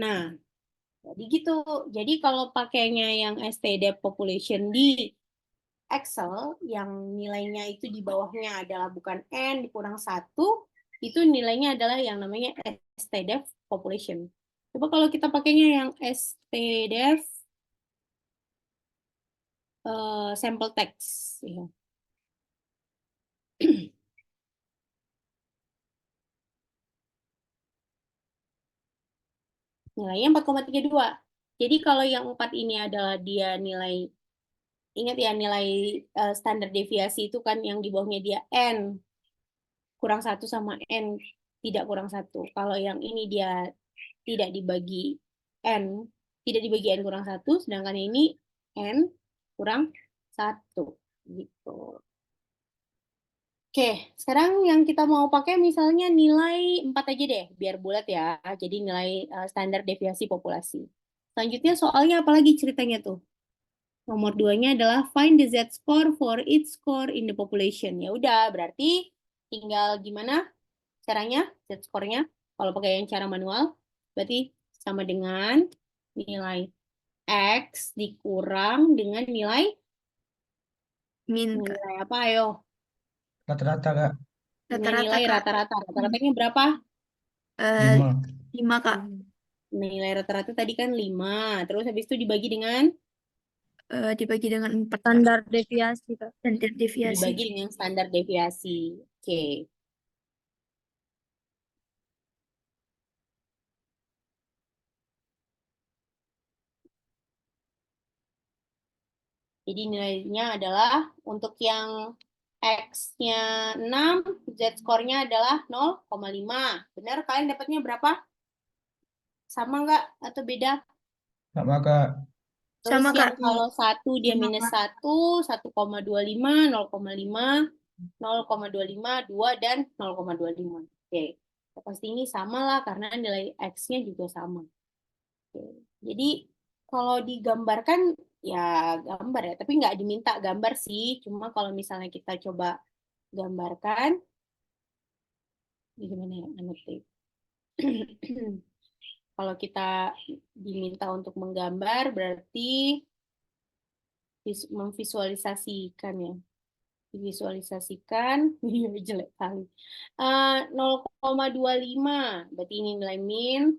Nah, jadi gitu. Jadi kalau pakainya yang STDEP population di Excel, yang nilainya itu di bawahnya adalah bukan N dikurang 1, itu nilainya adalah yang namanya STDEF population. Coba kalau kita pakainya yang STDEF sample text. Ya. Nilainya 4,32. Jadi kalau yang 4 ini adalah dia nilai, ingat ya nilai standar deviasi itu kan yang di bawahnya dia N kurang 1 sama N tidak kurang 1. Kalau yang ini dia tidak dibagi N, tidak dibagi N kurang 1, sedangkan ini N kurang 1. Gitu. Oke, sekarang yang kita mau pakai misalnya nilai 4 aja deh, biar bulat ya. Jadi nilai standar deviasi populasi. Selanjutnya soalnya apalagi ceritanya tuh? Nomor 2-nya adalah find the Z-score for each score in the population. Ya udah, berarti tinggal gimana caranya Z-score-nya? Kalau pakai yang cara manual, berarti sama dengan nilai X dikurang dengan nilai Min, Kak. nilai apa ayo? Rata-rata, Kak. Dengan Rata-rata, nilai Kak. rata-rata. Rata-ratanya berapa? Eh, 5. 5, Kak. Nilai rata-rata tadi kan 5. Terus habis itu dibagi dengan Dibagi dengan 4, Kak. Standar deviasi, Kak. Standar deviasi. dibagi dengan standar deviasi. Oke. Jadi nilainya adalah untuk yang X-nya 6, Z-score-nya adalah 0,5. Benar kalian dapatnya berapa? Sama nggak atau beda? Sama, Kak. Terus Sama, yang Kak. kalau 1 dia Sama, minus Kak. 1, 1,25, 0,5, 0,25, 2, dan 0,25. Oke. Pasti ini sama lah karena nilai X-nya juga sama. Oke. Jadi kalau digambarkan ya gambar ya, tapi nggak diminta gambar sih. Cuma kalau misalnya kita coba gambarkan, gimana ya, annotate. Kalau kita diminta untuk menggambar, berarti memvisualisasikan ya. Divisualisasikan, jelek kali. 0,25, berarti ini nilai min.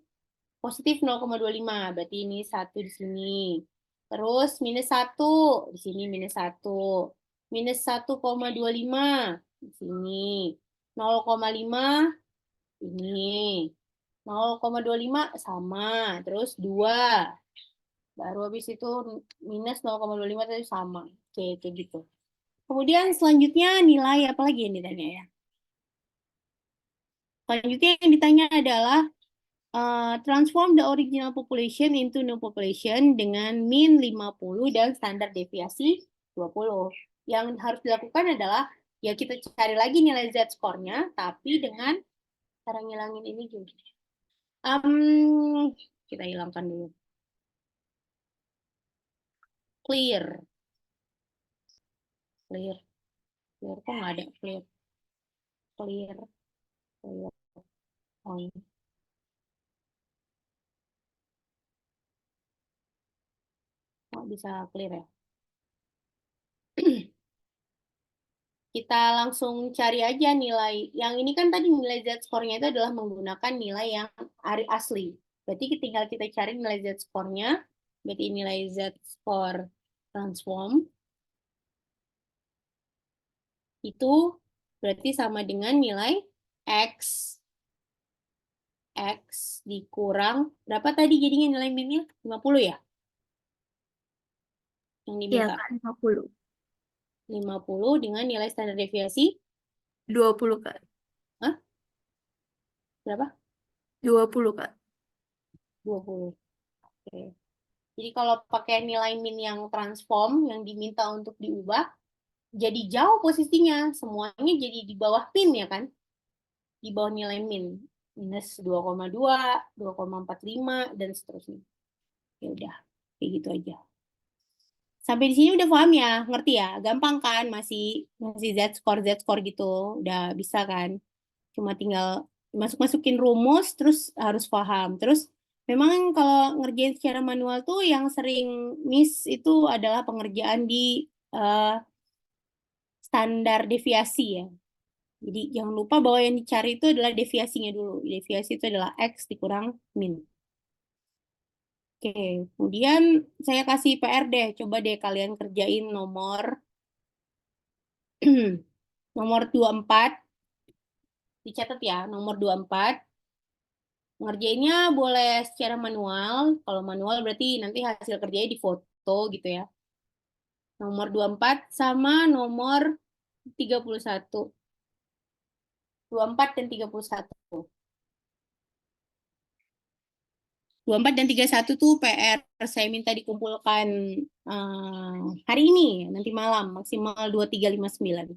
Positif 0,25, berarti ini 1 di sini. Terus minus 1, di sini minus 1. Minus 1,25, di sini. 0,5, ini. 0,25 sama. Terus 2. Baru habis itu minus 0,25 tadi sama. Oke, kayak gitu. Kemudian selanjutnya nilai apa lagi yang ditanya ya? Selanjutnya yang ditanya adalah transform the original population into new population dengan min 50 dan standar deviasi 20. Yang harus dilakukan adalah ya kita cari lagi nilai Z-score-nya tapi dengan cara ngilangin ini juga. Kita hilangkan dulu. Clear. Clear. Clear kok nggak ada clear. Clear. Clear. Oh, ini. Oh, bisa clear ya. Kita langsung cari aja nilai. Yang ini kan tadi nilai Z-score-nya itu adalah menggunakan nilai yang asli. Berarti tinggal kita cari nilai Z-score-nya. Berarti nilai Z-score transform. Itu berarti sama dengan nilai X. X dikurang. Berapa tadi jadinya nilai min-nya? 50 ya? Yang Iya, diminta. Kak. 50. 50 dengan nilai standar deviasi 20, Kak. Hah? Berapa? 20, Kak. 20. Oke. Jadi kalau pakai nilai min yang transform yang diminta untuk diubah, jadi jauh posisinya. Semuanya jadi di bawah min ya kan? Di bawah nilai min. Minus 2,2, 2,45, dan seterusnya. Ya udah, kayak gitu aja. Sampai di sini udah paham ya? Ngerti ya? Gampang kan? Masih Z-score gitu. Udah bisa kan? Cuma tinggal masukin rumus, terus harus paham. Terus memang kalau ngerjain secara manual tuh yang sering miss itu adalah pengerjaan di standar deviasi ya. Jadi jangan lupa bahwa yang dicari itu adalah deviasinya dulu. Deviasi itu adalah X dikurang min. Oke, kemudian saya kasih PR deh. Coba deh kalian kerjain nomor nomor 24. Dicatat ya, nomor 24. Ngerjainnya boleh secara manual. Kalau manual berarti nanti hasil kerjanya difoto gitu ya. Nomor 24 sama nomor 31. 24 dan 31. 24 dan 31 tuh PR saya minta dikumpulkan hari ini, nanti malam, maksimal 2359.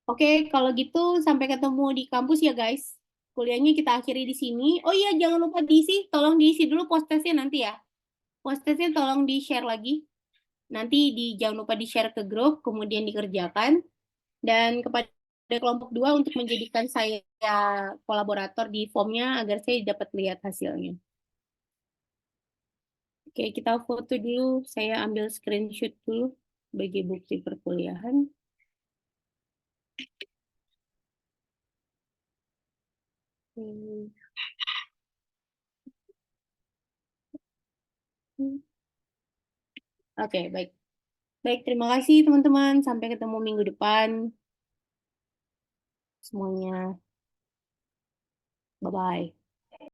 Oke, kalau gitu sampai ketemu di kampus ya guys. Kuliahnya kita akhiri di sini. Oh iya, jangan lupa diisi, tolong diisi dulu post-testnya nanti ya. Post-testnya tolong di-share lagi. Nanti jangan lupa di-share ke grup, kemudian dikerjakan. Dan kepada kelompok 2 untuk menjadikan saya kolaborator di formnya agar saya dapat lihat hasilnya. Oke, kita foto dulu. Saya ambil screenshot dulu sebagai bukti perkuliahan. Oke, baik. Baik, terima kasih teman-teman. Sampai ketemu minggu depan. Semuanya. Bye-bye.